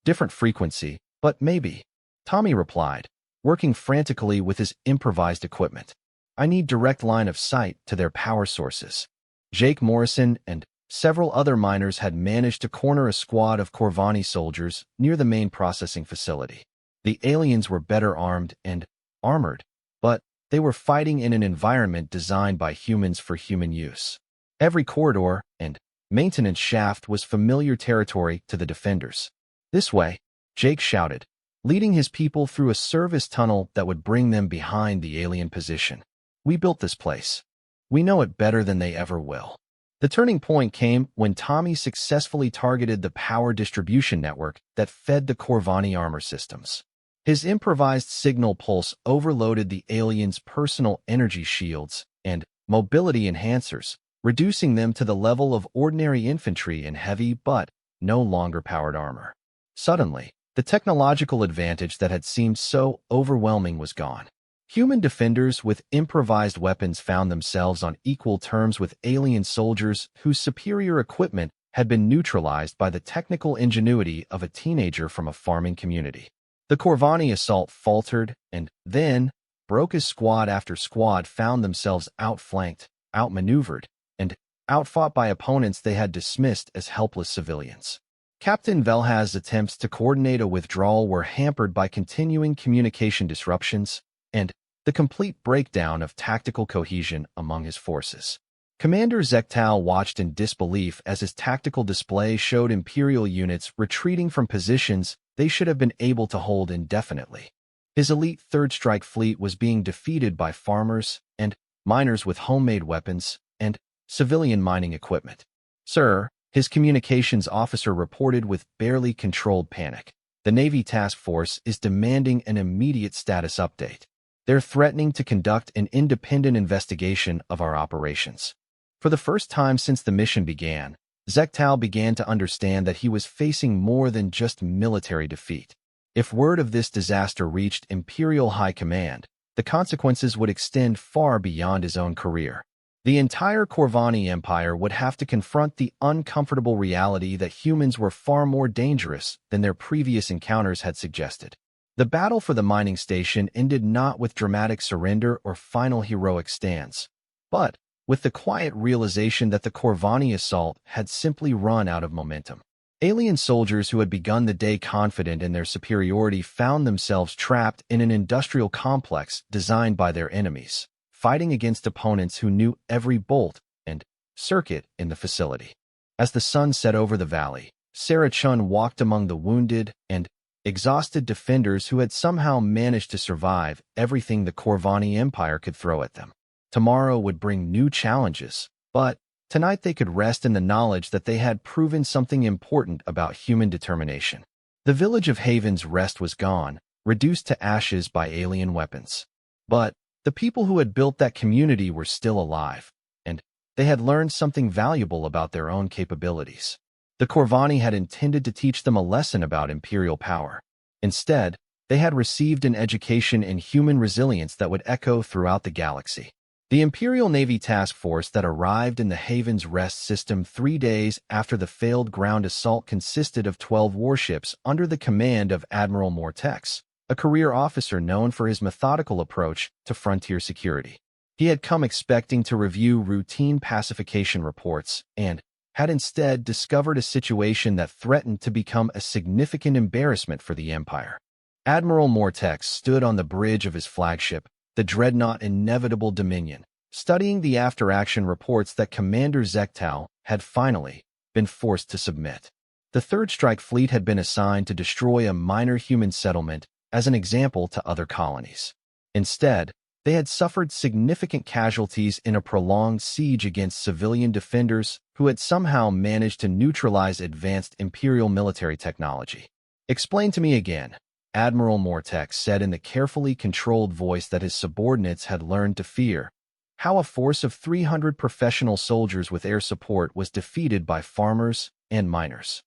"Different frequency, but maybe," Tommy replied, working frantically with his improvised equipment. "I need direct line of sight to their power sources." Jake Morrison and several other miners had managed to corner a squad of Corvani soldiers near the main processing facility. The aliens were better armed and armored, but they were fighting in an environment designed by humans for human use. Every corridor and maintenance shaft was familiar territory to the defenders. "This way," Jake shouted, leading his people through a service tunnel that would bring them behind the alien position. "We built this place. We know it better than they ever will." The turning point came when Tommy successfully targeted the power distribution network that fed the Corvani armor systems. His improvised signal pulse overloaded the aliens' personal energy shields and mobility enhancers, reducing them to the level of ordinary infantry in heavy but no longer powered armor. Suddenly, The technological advantage that had seemed so overwhelming was gone. Human defenders with improvised weapons found themselves on equal terms with alien soldiers whose superior equipment had been neutralized by the technical ingenuity of a teenager from a farming community. The Corvani assault faltered, and then, broke as squad after squad found themselves outflanked, outmaneuvered, and outfought by opponents they had dismissed as helpless civilians. Captain Velhaz's attempts to coordinate a withdrawal were hampered by continuing communication disruptions and the complete breakdown of tactical cohesion among his forces. Commander Zektal watched in disbelief as his tactical display showed Imperial units retreating from positions they should have been able to hold indefinitely. His elite Third Strike fleet was being defeated by farmers and miners with homemade weapons and civilian mining equipment. "Sir," his communications officer reported with barely controlled panic, "the Navy Task Force is demanding an immediate status update. They're threatening to conduct an independent investigation of our operations." For the first time since the mission began, Zektal began to understand that he was facing more than just military defeat. If word of this disaster reached Imperial High Command, the consequences would extend far beyond his own career. The entire Corvani Empire would have to confront the uncomfortable reality that humans were far more dangerous than their previous encounters had suggested. The battle for the mining station ended not with dramatic surrender or final heroic stands, but with the quiet realization that the Corvani assault had simply run out of momentum. Alien soldiers who had begun the day confident in their superiority found themselves trapped in an industrial complex designed by their enemies, fighting against opponents who knew every bolt and circuit in the facility. As the sun set over the valley, Sarah Chun walked among the wounded and exhausted defenders who had somehow managed to survive everything the Corvani Empire could throw at them. Tomorrow would bring new challenges, but tonight they could rest in the knowledge that they had proven something important about human determination. The village of Haven's Rest was gone, reduced to ashes by alien weapons. But the people who had built that community were still alive, and they had learned something valuable about their own capabilities. The Corvani had intended to teach them a lesson about imperial power. Instead, they had received an education in human resilience that would echo throughout the galaxy. The Imperial Navy Task Force that arrived in the Haven's Rest system 3 days after the failed ground assault consisted of 12 warships under the command of Admiral Mortex, a career officer known for his methodical approach to frontier security. He had come expecting to review routine pacification reports and had instead discovered a situation that threatened to become a significant embarrassment for the Empire. Admiral Mortex stood on the bridge of his flagship, the dreadnought Inevitable Dominion, studying the after-action reports that Commander Zektal had finally been forced to submit. The Third Strike Fleet had been assigned to destroy a minor human settlement as an example to other colonies. Instead, they had suffered significant casualties in a prolonged siege against civilian defenders who had somehow managed to neutralize advanced Imperial military technology. "Explain to me again," Admiral Mortex said in the carefully controlled voice that his subordinates had learned to fear, "how a force of 300 professional soldiers with air support was defeated by farmers and miners."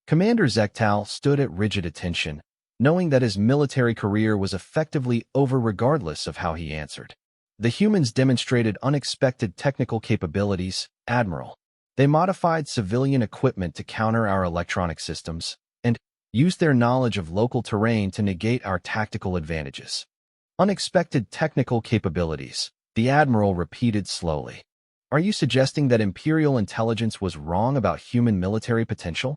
Commander Zektal stood at rigid attention, knowing that his military career was effectively over regardless of how he answered. "The humans demonstrated unexpected technical capabilities, Admiral. They modified civilian equipment to counter our electronic systems, and used their knowledge of local terrain to negate our tactical advantages." "Unexpected technical capabilities," the Admiral repeated slowly. "Are you suggesting that Imperial intelligence was wrong about human military potential?"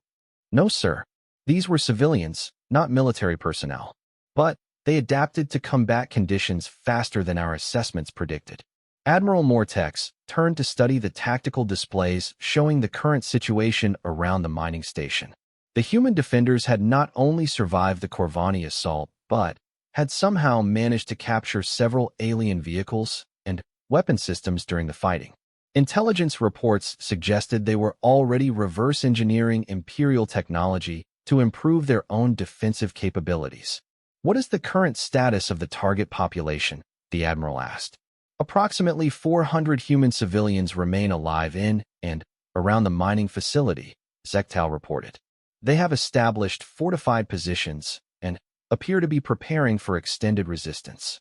"No, sir. These were civilians, not military personnel. But they adapted to combat conditions faster than our assessments predicted." Admiral Mortex turned to study the tactical displays showing the current situation around the mining station. The human defenders had not only survived the Corvani assault, but had somehow managed to capture several alien vehicles and weapon systems during the fighting. Intelligence reports suggested they were already reverse engineering Imperial technology to improve their own defensive capabilities. "What is the current status of the target population?" the Admiral asked. "Approximately 400 human civilians remain alive in and around the mining facility," Zektal reported. They have established fortified positions and appear to be preparing for extended resistance.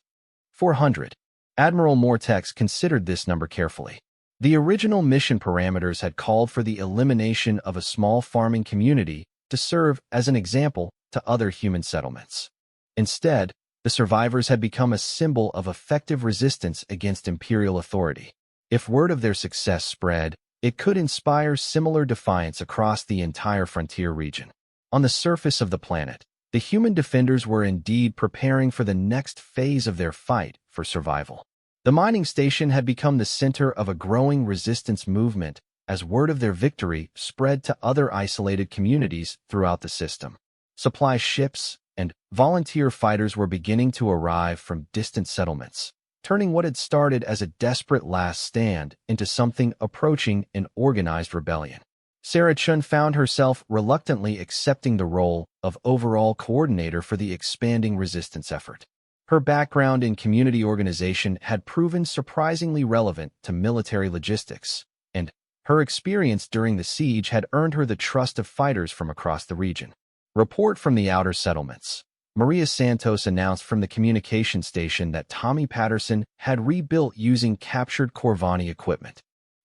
400. Admiral Mortex considered this number carefully. The original mission parameters had called for the elimination of a small farming community to serve as an example to other human settlements. Instead, the survivors had become a symbol of effective resistance against imperial authority. If word of their success spread, it could inspire similar defiance across the entire frontier region. On the surface of the planet, the human defenders were indeed preparing for the next phase of their fight for survival. The mining station had become the center of a growing resistance movement as word of their victory spread to other isolated communities throughout the system. Supply ships and volunteer fighters were beginning to arrive from distant settlements, turning what had started as a desperate last stand into something approaching an organized rebellion. Sarah Chun found herself reluctantly accepting the role of overall coordinator for the expanding resistance effort. Her background in community organization had proven surprisingly relevant to military logistics, and her experience during the siege had earned her the trust of fighters from across the region. Report from the outer settlements. Maria Santos announced from the communication station that Tommy Patterson had rebuilt using captured Corvani equipment.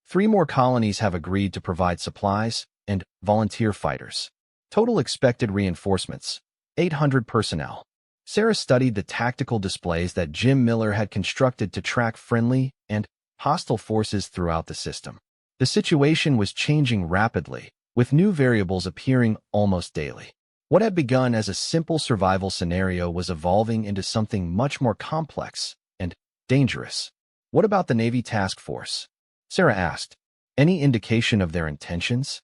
3 more colonies have agreed to provide supplies and volunteer fighters. Total expected reinforcements, 800 personnel. Sarah studied the tactical displays that Jim Miller had constructed to track friendly and hostile forces throughout the system. The situation was changing rapidly, with new variables appearing almost daily. What had begun as a simple survival scenario was evolving into something much more complex and dangerous. What about the Navy task force? Sarah asked. Any indication of their intentions?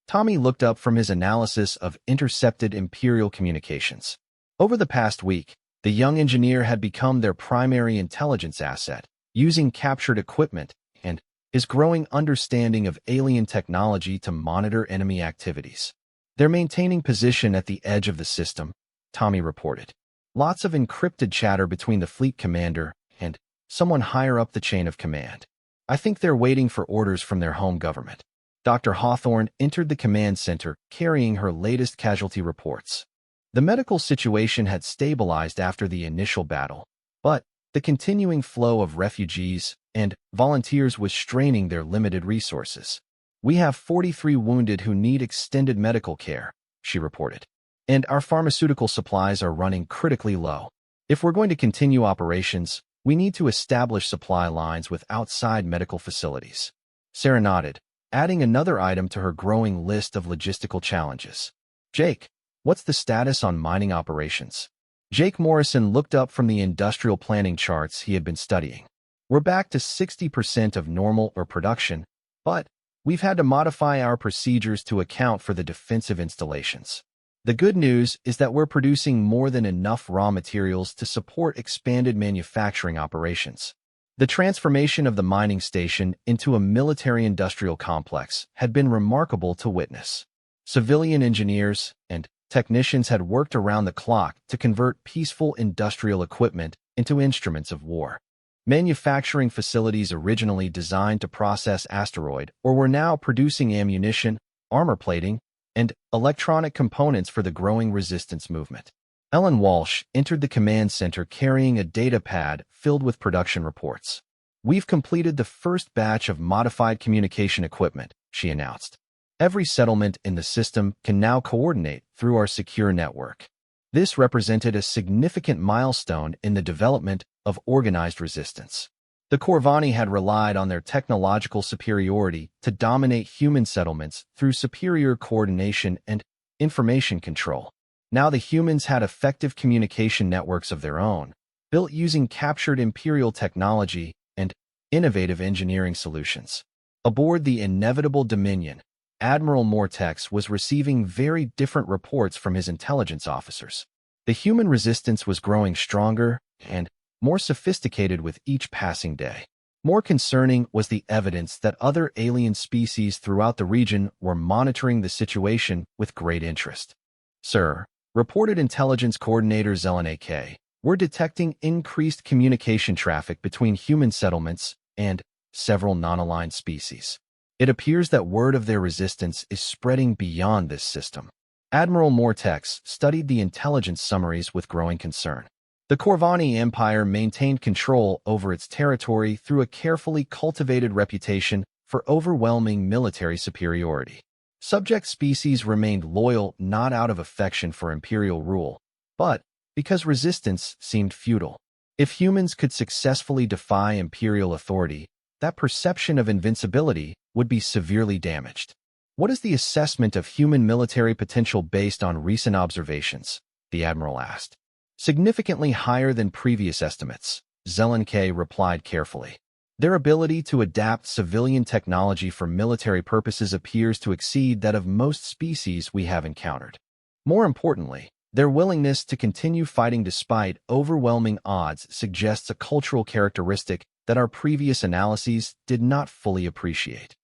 Tommy looked up from his analysis of intercepted Imperial communications. Over the past week, the young engineer had become their primary intelligence asset, using captured equipment and his growing understanding of alien technology to monitor enemy activities. They're maintaining position at the edge of the system, Tommy reported. Lots of encrypted chatter between the fleet commander and someone higher up the chain of command. I think they're waiting for orders from their home government. Dr. Hawthorne entered the command center carrying her latest casualty reports. The medical situation had stabilized after the initial battle, but the continuing flow of refugees and volunteers was straining their limited resources. We have 43 wounded who need extended medical care, she reported. And our pharmaceutical supplies are running critically low. If we're going to continue operations, we need to establish supply lines with outside medical facilities. Sarah nodded, adding another item to her growing list of logistical challenges. Jake, what's the status on mining operations? Jake Morrison looked up from the industrial planning charts he had been studying. We're back to 60% of normal or production, but we've had to modify our procedures to account for the defensive installations. The good news is that we're producing more than enough raw materials to support expanded manufacturing operations. The transformation of the mining station into a military-industrial complex had been remarkable to witness. Civilian engineers and technicians had worked around the clock to convert peaceful industrial equipment into instruments of war. Manufacturing facilities originally designed to process asteroid or were now producing ammunition, armor plating, and electronic components for the growing resistance movement. Ellen Walsh entered the command center carrying a data pad filled with production reports. We've completed the first batch of modified communication equipment, she announced. Every settlement in the system can now coordinate through our secure network. This represented a significant milestone in the development of organized resistance. The Corvani had relied on their technological superiority to dominate human settlements through superior coordination and information control. Now the humans had effective communication networks of their own, built using captured Imperial technology and innovative engineering solutions. Aboard the inevitable Dominion, Admiral Mortex was receiving very different reports from his intelligence officers. The human resistance was growing stronger and more sophisticated with each passing day. More concerning was the evidence that other alien species throughout the region were monitoring the situation with great interest. Sir, reported intelligence coordinator Zelenak, we're detecting increased communication traffic between human settlements and several non-aligned species. It appears that word of their resistance is spreading beyond this system. Admiral Mortex studied the intelligence summaries with growing concern. The Corvani Empire maintained control over its territory through a carefully cultivated reputation for overwhelming military superiority. Subject species remained loyal not out of affection for imperial rule, but because resistance seemed futile. If humans could successfully defy imperial authority, that perception of invincibility would be severely damaged. What is the assessment of human military potential based on recent observations? The admiral asked. Significantly higher than previous estimates, Zelenke replied carefully. Their ability to adapt civilian technology for military purposes appears to exceed that of most species we have encountered. More importantly, their willingness to continue fighting despite overwhelming odds suggests a cultural characteristic that our previous analyses did not fully appreciate.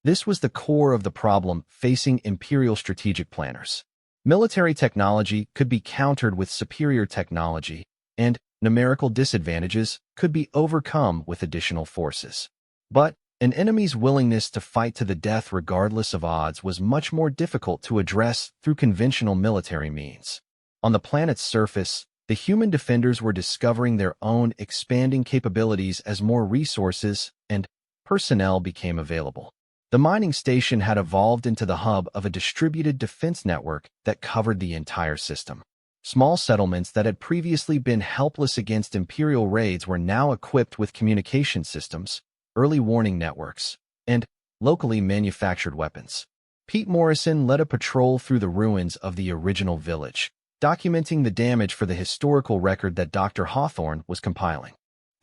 This was the core of the problem facing imperial strategic planners. Military technology could be countered with superior technology, and numerical disadvantages could be overcome with additional forces. But an enemy's willingness to fight to the death regardless of odds was much more difficult to address through conventional military means. On the planet's surface, the human defenders were discovering their own expanding capabilities as more resources and personnel became available. The mining station had evolved into the hub of a distributed defense network that covered the entire system. Small settlements that had previously been helpless against imperial raids were now equipped with communication systems, early warning networks, and locally manufactured weapons. Pete Morrison led a patrol through the ruins of the original village, documenting the damage for the historical record that Dr. Hawthorne was compiling.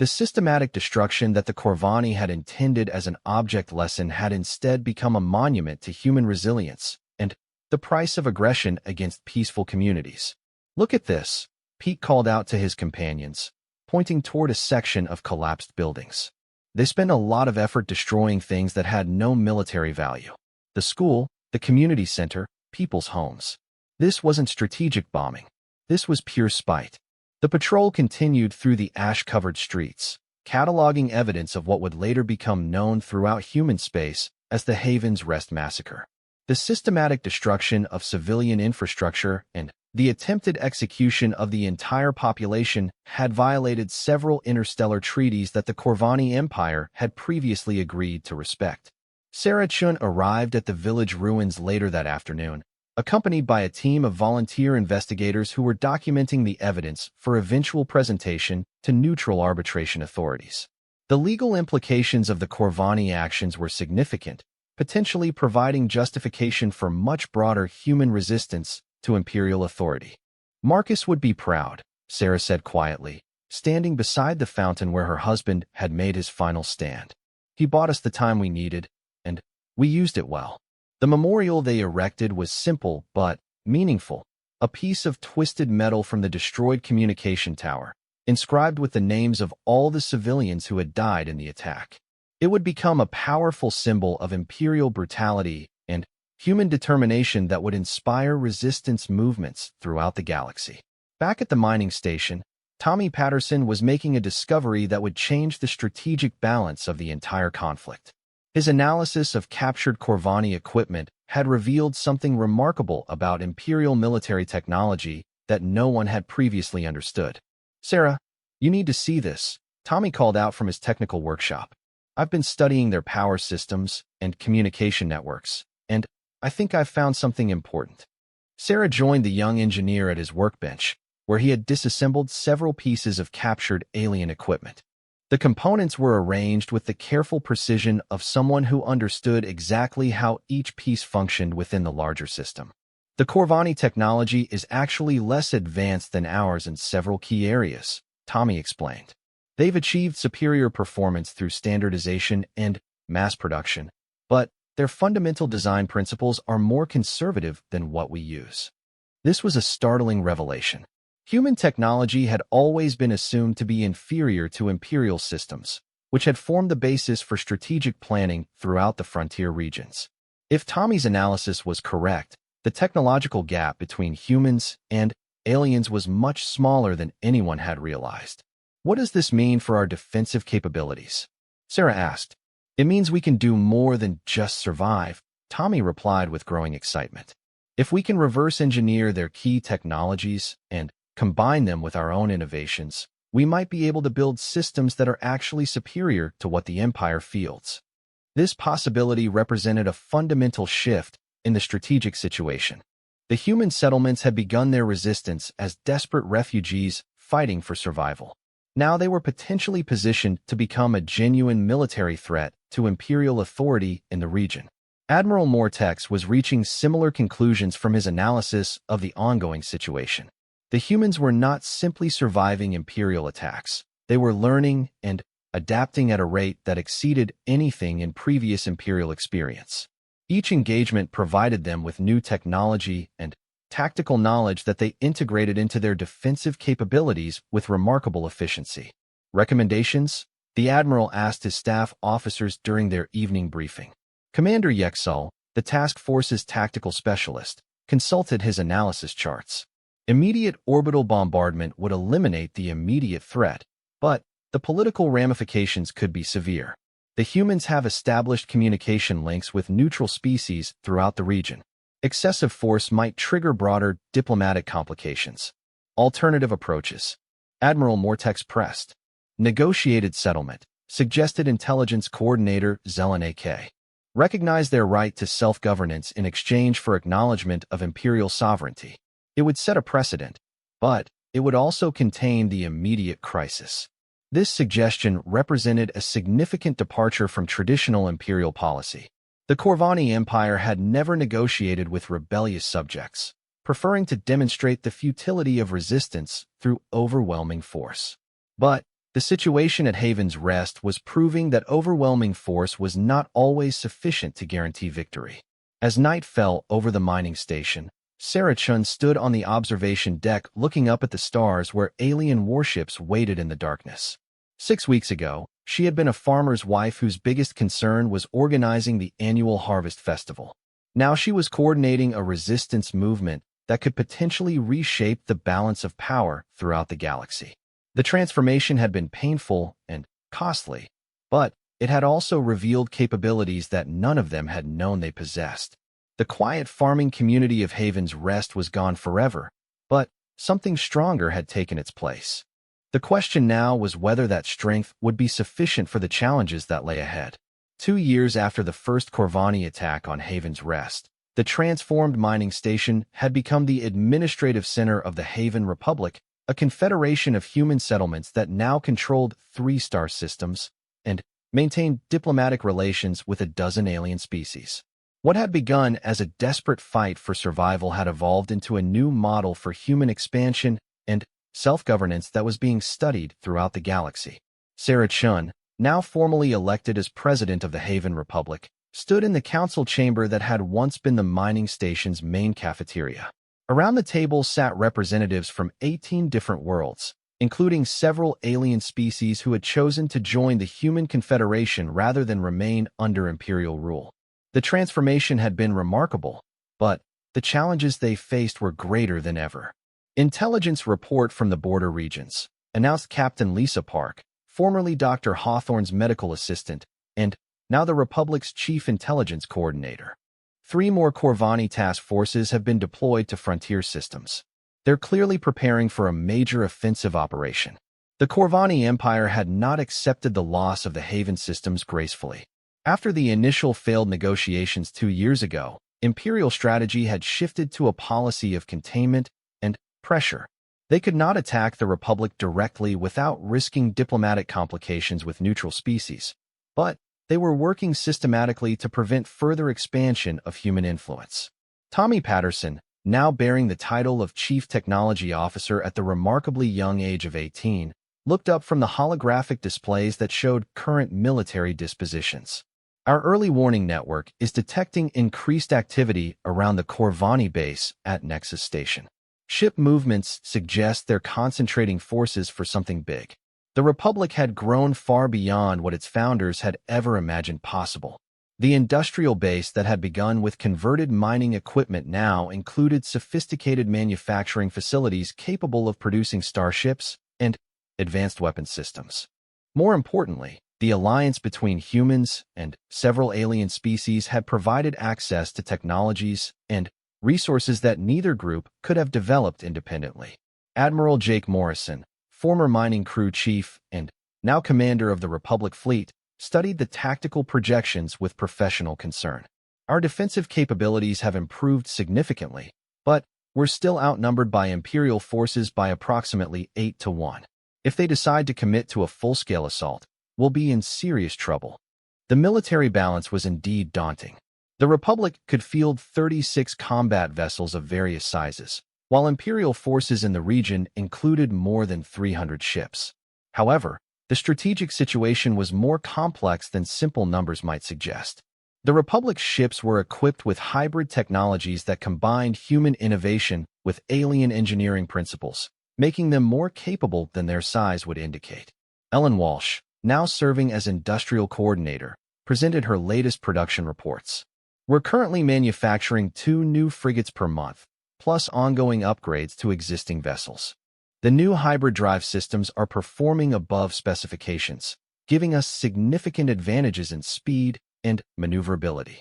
The systematic destruction that the Corvani had intended as an object lesson had instead become a monument to human resilience and the price of aggression against peaceful communities. Look at this, Pete called out to his companions, pointing toward a section of collapsed buildings. They spent a lot of effort destroying things that had no military value. The school, the community center, people's homes. This wasn't strategic bombing. This was pure spite. The patrol continued through the ash-covered streets, cataloging evidence of what would later become known throughout human space as the Haven's Rest Massacre. The systematic destruction of civilian infrastructure and the attempted execution of the entire population had violated several interstellar treaties that the Corvani Empire had previously agreed to respect. Sarah Chun arrived at the village ruins later that afternoon, accompanied by a team of volunteer investigators who were documenting the evidence for eventual presentation to neutral arbitration authorities. The legal implications of the Corvani actions were significant, potentially providing justification for much broader human resistance to imperial authority. Marcus would be proud, Sarah said quietly, standing beside the fountain where her husband had made his final stand. He bought us the time we needed, and we used it well. The memorial they erected was simple but meaningful, a piece of twisted metal from the destroyed communication tower, inscribed with the names of all the civilians who had died in the attack. It would become a powerful symbol of imperial brutality and human determination that would inspire resistance movements throughout the galaxy. Back at the mining station, Tommy Patterson was making a discovery that would change the strategic balance of the entire conflict. His analysis of captured Corvani equipment had revealed something remarkable about imperial military technology that no one had previously understood. Sarah, you need to see this, Tommy called out from his technical workshop. I've been studying their power systems and communication networks, and I think I've found something important. Sarah joined the young engineer at his workbench, where he had disassembled several pieces of captured alien equipment. The components were arranged with the careful precision of someone who understood exactly how each piece functioned within the larger system. The Corvani technology is actually less advanced than ours in several key areas, Tommy explained. They've achieved superior performance through standardization and mass production, but their fundamental design principles are more conservative than what we use. This was a startling revelation. Human technology had always been assumed to be inferior to imperial systems, which had formed the basis for strategic planning throughout the frontier regions. If Tommy's analysis was correct, the technological gap between humans and aliens was much smaller than anyone had realized. What does this mean for our defensive capabilities? Sarah asked. It means we can do more than just survive, Tommy replied with growing excitement. If we can reverse engineer their key technologies and combine them with our own innovations, we might be able to build systems that are actually superior to what the Empire fields. This possibility represented a fundamental shift in the strategic situation. The human settlements had begun their resistance as desperate refugees fighting for survival. Now they were potentially positioned to become a genuine military threat to imperial authority in the region. Admiral Mortex was reaching similar conclusions from his analysis of the ongoing situation. The humans were not simply surviving imperial attacks. They were learning and adapting at a rate that exceeded anything in previous imperial experience. Each engagement provided them with new technology and tactical knowledge that they integrated into their defensive capabilities with remarkable efficiency. Recommendations? The Admiral asked his staff officers during their evening briefing. Commander Yexul, the task force's tactical specialist, consulted his analysis charts. Immediate orbital bombardment would eliminate the immediate threat, but the political ramifications could be severe. The humans have established communication links with neutral species throughout the region. Excessive force might trigger broader diplomatic complications. Alternative approaches. Admiral Mortex pressed. Negotiated settlement, suggested Intelligence Coordinator Zelen AK. Recognize their right to self-governance in exchange for acknowledgement of imperial sovereignty. It would set a precedent, but it would also contain the immediate crisis. This suggestion represented a significant departure from traditional imperial policy. The Corvani Empire had never negotiated with rebellious subjects, preferring to demonstrate the futility of resistance through overwhelming force. But the situation at Haven's Rest was proving that overwhelming force was not always sufficient to guarantee victory. As night fell over the mining station, Sarah Chun stood on the observation deck looking up at the stars where alien warships waited in the darkness. 6 weeks ago, she had been a farmer's wife whose biggest concern was organizing the annual harvest festival. Now she was coordinating a resistance movement that could potentially reshape the balance of power throughout the galaxy. The transformation had been painful and costly, but it had also revealed capabilities that none of them had known they possessed. The quiet farming community of Haven's Rest was gone forever, but something stronger had taken its place. The question now was whether that strength would be sufficient for the challenges that lay ahead. 2 years after the first Corvani attack on Haven's Rest, the transformed mining station had become the administrative center of the Haven Republic, a confederation of human settlements that now controlled 3-star systems and maintained diplomatic relations with a dozen alien species. What had begun as a desperate fight for survival had evolved into a new model for human expansion and self-governance that was being studied throughout the galaxy. Sarah Chun, now formally elected as president of the Haven Republic, stood in the council chamber that had once been the mining station's main cafeteria. Around the table sat representatives from 18 different worlds, including several alien species who had chosen to join the Human Confederation rather than remain under imperial rule. The transformation had been remarkable, but the challenges they faced were greater than ever. Intelligence report from the border regions, announced Captain Lisa Park, formerly Dr. Hawthorne's medical assistant, and now the Republic's chief intelligence coordinator. 3 more Corvani task forces have been deployed to frontier systems. They're clearly preparing for a major offensive operation. The Corvani Empire had not accepted the loss of the Haven systems gracefully. After the initial failed negotiations 2 years ago, Imperial strategy had shifted to a policy of containment and pressure. They could not attack the Republic directly without risking diplomatic complications with neutral species, but they were working systematically to prevent further expansion of human influence. Tommy Patterson, now bearing the title of Chief Technology Officer at the remarkably young age of 18, looked up from the holographic displays that showed current military dispositions. Our early warning network is detecting increased activity around the Corvani base at Nexus Station. Ship movements suggest they're concentrating forces for something big. The Republic had grown far beyond what its founders had ever imagined possible. The industrial base that had begun with converted mining equipment now included sophisticated manufacturing facilities capable of producing starships and advanced weapons systems. More importantly, the alliance between humans and several alien species had provided access to technologies and resources that neither group could have developed independently. Admiral Jake Morrison, former mining crew chief and now commander of the Republic fleet, studied the tactical projections with professional concern. Our defensive capabilities have improved significantly, but we're still outnumbered by Imperial forces by approximately 8 to 1. If they decide to commit to a full-scale assault, we'll be in serious trouble. The military balance was indeed daunting. The Republic could field 36 combat vessels of various sizes, while Imperial forces in the region included more than 300 ships. However, the strategic situation was more complex than simple numbers might suggest. The Republic's ships were equipped with hybrid technologies that combined human innovation with alien engineering principles, making them more capable than their size would indicate. Ellen Walsh, now serving as industrial coordinator, presented her latest production reports. We're currently manufacturing 2 new frigates per month, plus ongoing upgrades to existing vessels. The new hybrid drive systems are performing above specifications, giving us significant advantages in speed and maneuverability.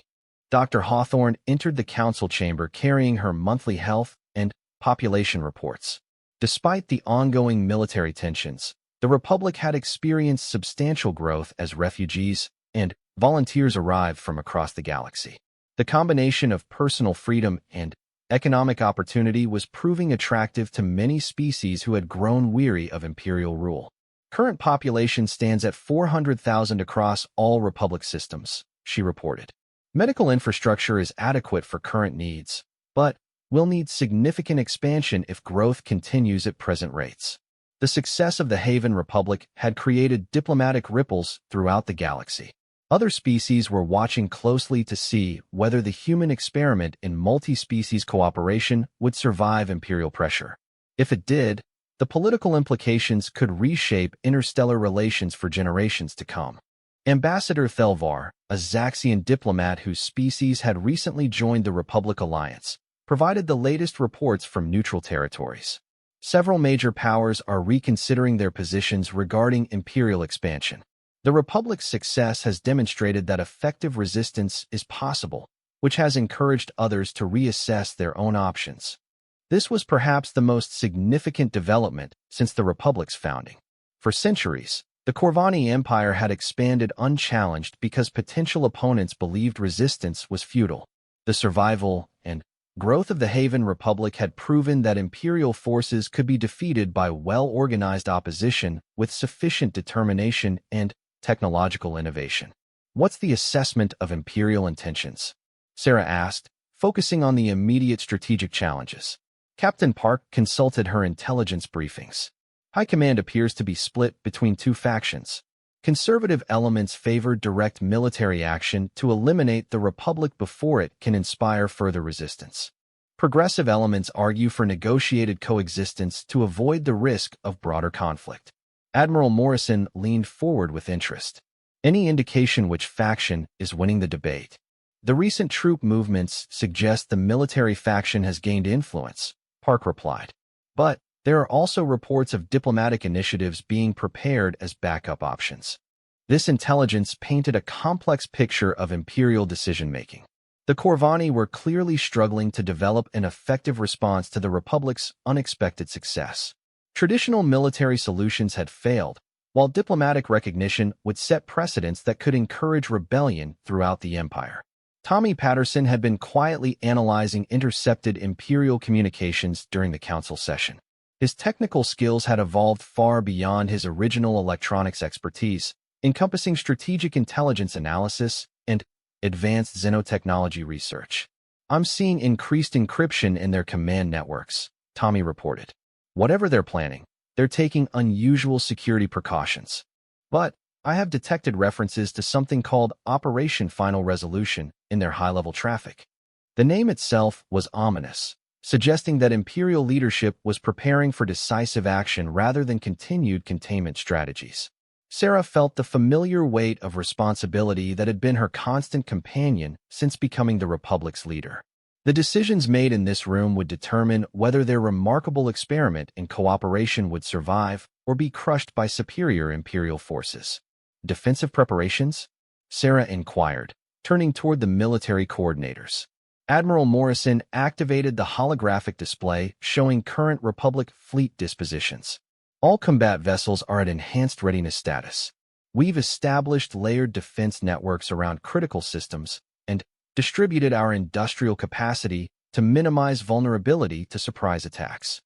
Dr. Hawthorne entered the council chamber carrying her monthly health and population reports. Despite the ongoing military tensions, the Republic had experienced substantial growth as refugees and volunteers arrived from across the galaxy. The combination of personal freedom and economic opportunity was proving attractive to many species who had grown weary of imperial rule. Current population stands at 400,000 across all Republic systems, she reported. Medical infrastructure is adequate for current needs, but will need significant expansion if growth continues at present rates. The success of the Haven Republic had created diplomatic ripples throughout the galaxy. Other species were watching closely to see whether the human experiment in multi-species cooperation would survive imperial pressure. If it did, the political implications could reshape interstellar relations for generations to come. Ambassador Thelvar, a Zaxian diplomat whose species had recently joined the Republic Alliance, provided the latest reports from neutral territories. Several major powers are reconsidering their positions regarding imperial expansion. The Republic's success has demonstrated that effective resistance is possible, which has encouraged others to reassess their own options. This was perhaps the most significant development since the Republic's founding. For centuries, the Corvani Empire had expanded unchallenged because potential opponents believed resistance was futile. The survival and growth of the Haven Republic had proven that imperial forces could be defeated by well-organized opposition with sufficient determination and technological innovation. What's the assessment of imperial intentions? Sarah asked, focusing on the immediate strategic challenges. Captain Park consulted her intelligence briefings. High Command appears to be split between 2 factions. Conservative elements favor direct military action to eliminate the Republic before it can inspire further resistance. Progressive elements argue for negotiated coexistence to avoid the risk of broader conflict. Admiral Morrison leaned forward with interest. Any indication which faction is winning the debate? The recent troop movements suggest the military faction has gained influence, Park replied. But there are also reports of diplomatic initiatives being prepared as backup options. This intelligence painted a complex picture of imperial decision-making. The Corvani were clearly struggling to develop an effective response to the Republic's unexpected success. Traditional military solutions had failed, while diplomatic recognition would set precedents that could encourage rebellion throughout the empire. Tommy Patterson had been quietly analyzing intercepted imperial communications during the council session. His technical skills had evolved far beyond his original electronics expertise, encompassing strategic intelligence analysis and advanced xenotechnology research. I'm seeing increased encryption in their command networks, Tommy reported. Whatever they're planning, they're taking unusual security precautions. But I have detected references to something called Operation Final Resolution in their high-level traffic. The name itself was ominous, suggesting that imperial leadership was preparing for decisive action rather than continued containment strategies. Sarah felt the familiar weight of responsibility that had been her constant companion since becoming the Republic's leader. The decisions made in this room would determine whether their remarkable experiment in cooperation would survive or be crushed by superior imperial forces. Defensive preparations? Sarah inquired, turning toward the military coordinators. Admiral Morrison activated the holographic display showing current Republic fleet dispositions. All combat vessels are at enhanced readiness status. We've established layered defense networks around critical systems and distributed our industrial capacity to minimize vulnerability to surprise attacks.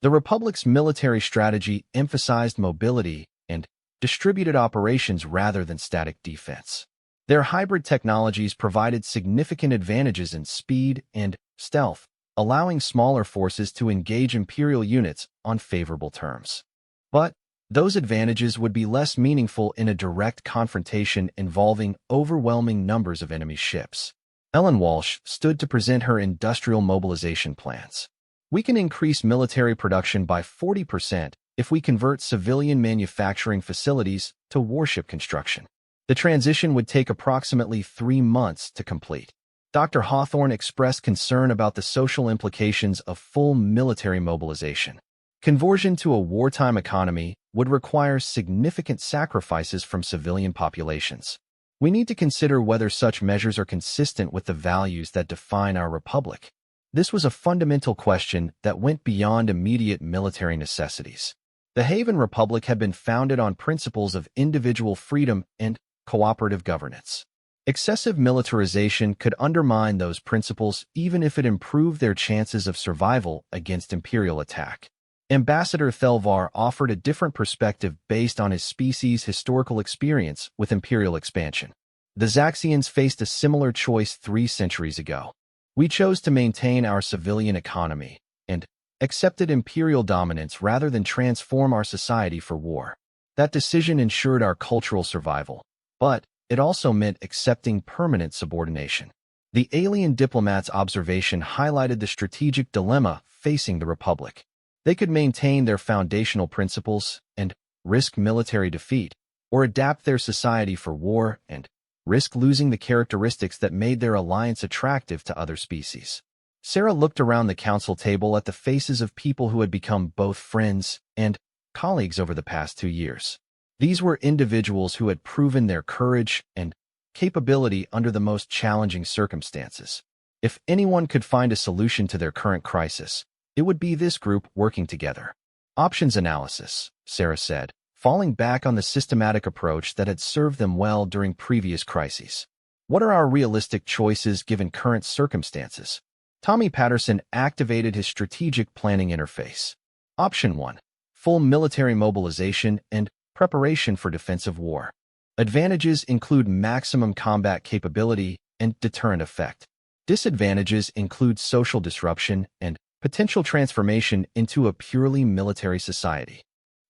The Republic's military strategy emphasized mobility and distributed operations rather than static defense. Their hybrid technologies provided significant advantages in speed and stealth, allowing smaller forces to engage Imperial units on favorable terms. But those advantages would be less meaningful in a direct confrontation involving overwhelming numbers of enemy ships. Ellen Walsh stood to present her industrial mobilization plans. We can increase military production by 40% if we convert civilian manufacturing facilities to warship construction. The transition would take approximately 3 months to complete. Dr. Hawthorne expressed concern about the social implications of full military mobilization. Conversion to a wartime economy would require significant sacrifices from civilian populations. We need to consider whether such measures are consistent with the values that define our republic. This was a fundamental question that went beyond immediate military necessities. The Haven Republic had been founded on principles of individual freedom and cooperative governance. Excessive militarization could undermine those principles even if it improved their chances of survival against Imperial attack. Ambassador Thelvar offered a different perspective based on his species' historical experience with Imperial expansion. The Zaxians faced a similar choice 3 centuries ago. We chose to maintain our civilian economy and accepted Imperial dominance rather than transform our society for war. That decision ensured our cultural survival, but it also meant accepting permanent subordination. The alien diplomat's observation highlighted the strategic dilemma facing the Republic. They could maintain their foundational principles and risk military defeat, or adapt their society for war and risk losing the characteristics that made their alliance attractive to other species. Sarah looked around the council table at the faces of people who had become both friends and colleagues over the past 2 years. These were individuals who had proven their courage and capability under the most challenging circumstances. If anyone could find a solution to their current crisis, it would be this group working together. Options analysis, Sarah said, falling back on the systematic approach that had served them well during previous crises. What are our realistic choices given current circumstances? Tommy Patterson activated his strategic planning interface. Option 1. Full military mobilization and preparation for defensive war. Advantages include maximum combat capability and deterrent effect. Disadvantages include social disruption and potential transformation into a purely military society.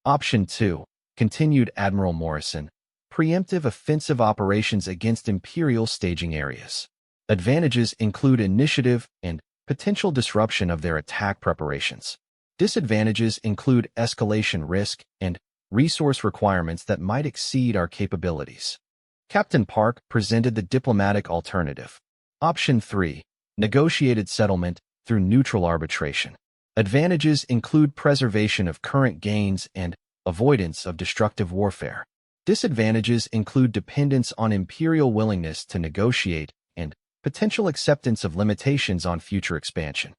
Option 2. Continued Admiral Morrison. Preemptive offensive operations against Imperial staging areas. Advantages include initiative and potential disruption of their attack preparations. Disadvantages include escalation risk and resource requirements that might exceed our capabilities. Captain Park presented the diplomatic alternative. Option 3. Negotiated settlement through neutral arbitration. Advantages include preservation of current gains and avoidance of destructive warfare. Disadvantages include dependence on Imperial willingness to negotiate and potential acceptance of limitations on future expansion.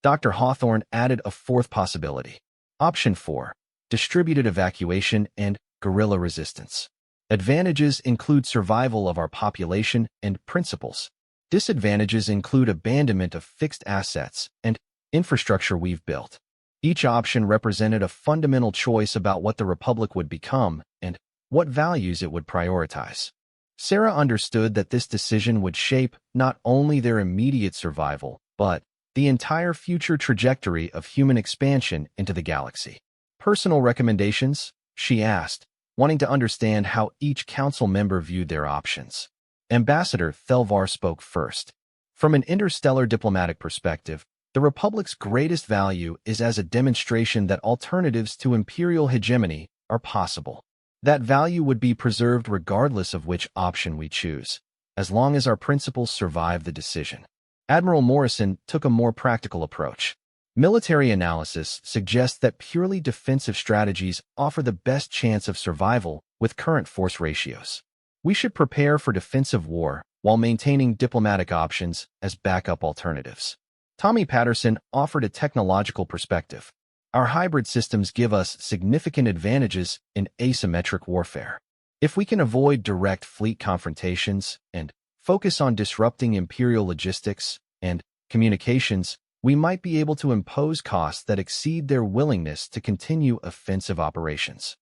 Dr. Hawthorne added a 4th possibility. Option 4. Distributed evacuation and guerrilla resistance. Advantages include survival of our population and principles. Disadvantages include abandonment of fixed assets and infrastructure we've built. Each option represented a fundamental choice about what the Republic would become and what values it would prioritize. Sarah understood that this decision would shape not only their immediate survival, but the entire future trajectory of human expansion into the galaxy. Personal recommendations? She asked, wanting to understand how each council member viewed their options. Ambassador Thelvar spoke first. From an interstellar diplomatic perspective, the Republic's greatest value is as a demonstration that alternatives to Imperial hegemony are possible. That value would be preserved regardless of which option we choose, as long as our principles survive the decision. Admiral Morrison took a more practical approach. Military analysis suggests that purely defensive strategies offer the best chance of survival with current force ratios. We should prepare for defensive war while maintaining diplomatic options as backup alternatives. Tommy Patterson offered a technological perspective. Our hybrid systems give us significant advantages in asymmetric warfare. If we can avoid direct fleet confrontations and focus on disrupting Imperial logistics and communications, we might be able to impose costs that exceed their willingness to continue offensive operations.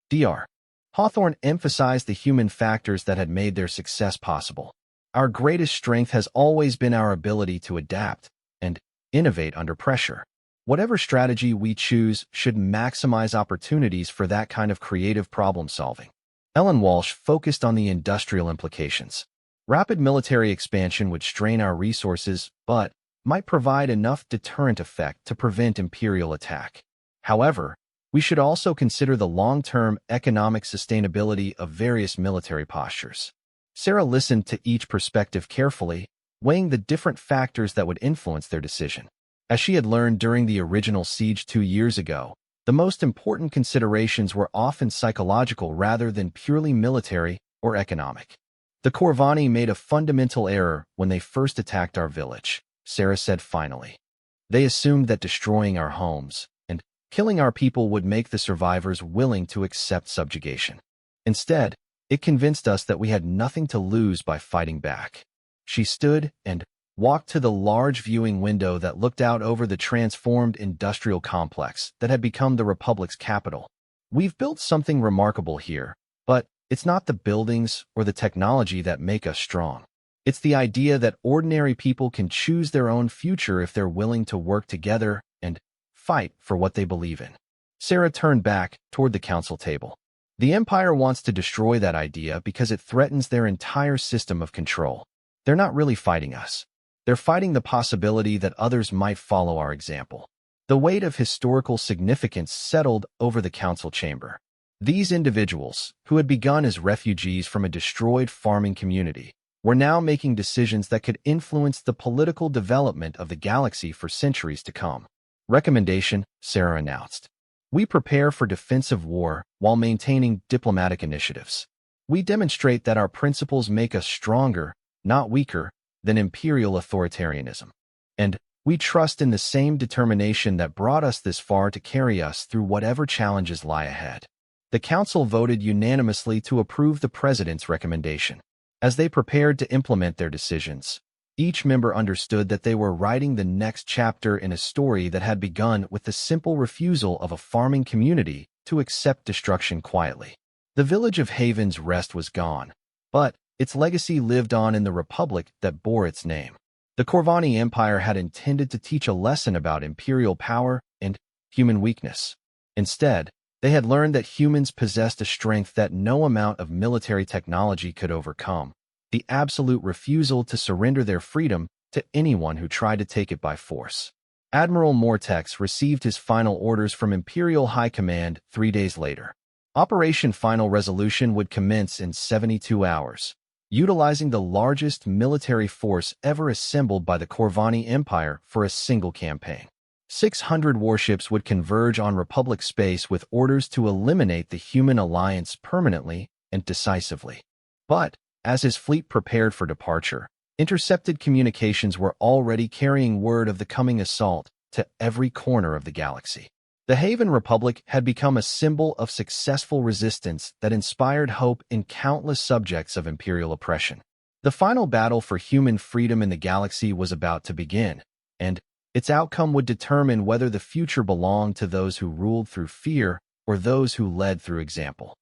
Dr. Hawthorne emphasized the human factors that had made their success possible. Our greatest strength has always been our ability to adapt and innovate under pressure. Whatever strategy we choose should maximize opportunities for that kind of creative problem-solving. Ellen Walsh focused on the industrial implications. Rapid military expansion would strain our resources, but might provide enough deterrent effect to prevent Imperial attack. However, we should also consider the long-term economic sustainability of various military postures. Sarah listened to each perspective carefully, weighing the different factors that would influence their decision. As she had learned during the original siege 2 years ago, the most important considerations were often psychological rather than purely military or economic. The Corvani made a fundamental error when they first attacked our village, Sarah said finally. They assumed that destroying our homes and killing our people would make the survivors willing to accept subjugation. Instead, it convinced us that we had nothing to lose by fighting back. She stood and walked to the large viewing window that looked out over the transformed industrial complex that had become the Republic's capital. We've built something remarkable here, but it's not the buildings or the technology that make us strong. It's the idea that ordinary people can choose their own future if they're willing to work together and fight for what they believe in. Sarah turned back toward the council table. The Empire wants to destroy that idea because it threatens their entire system of control. They're not really fighting us. They're fighting the possibility that others might follow our example. The weight of historical significance settled over the council chamber. These individuals, who had begun as refugees from a destroyed farming community, were now making decisions that could influence the political development of the galaxy for centuries to come. Recommendation, Sarah announced. We prepare for defensive war while maintaining diplomatic initiatives. We demonstrate that our principles make us stronger, not weaker, than imperial authoritarianism. And we trust in the same determination that brought us this far to carry us through whatever challenges lie ahead. The council voted unanimously to approve the president's recommendation. As they prepared to implement their decisions, each member understood that they were writing the next chapter in a story that had begun with the simple refusal of a farming community to accept destruction quietly. The village of Haven's Rest was gone, but its legacy lived on in the republic that bore its name. The Corvani Empire had intended to teach a lesson about imperial power and human weakness. Instead, they had learned that humans possessed a strength that no amount of military technology could overcome: the absolute refusal to surrender their freedom to anyone who tried to take it by force. Admiral Mortex received his final orders from Imperial High Command 3 days later. Operation Final Resolution would commence in 72 hours. Utilizing the largest military force ever assembled by the Corvani Empire for a single campaign. 600 warships would converge on Republic space with orders to eliminate the human alliance permanently and decisively. But, as his fleet prepared for departure, intercepted communications were already carrying word of the coming assault to every corner of the galaxy. The Haven Republic had become a symbol of successful resistance that inspired hope in countless subjects of imperial oppression. The final battle for human freedom in the galaxy was about to begin, and its outcome would determine whether the future belonged to those who ruled through fear or those who led through example.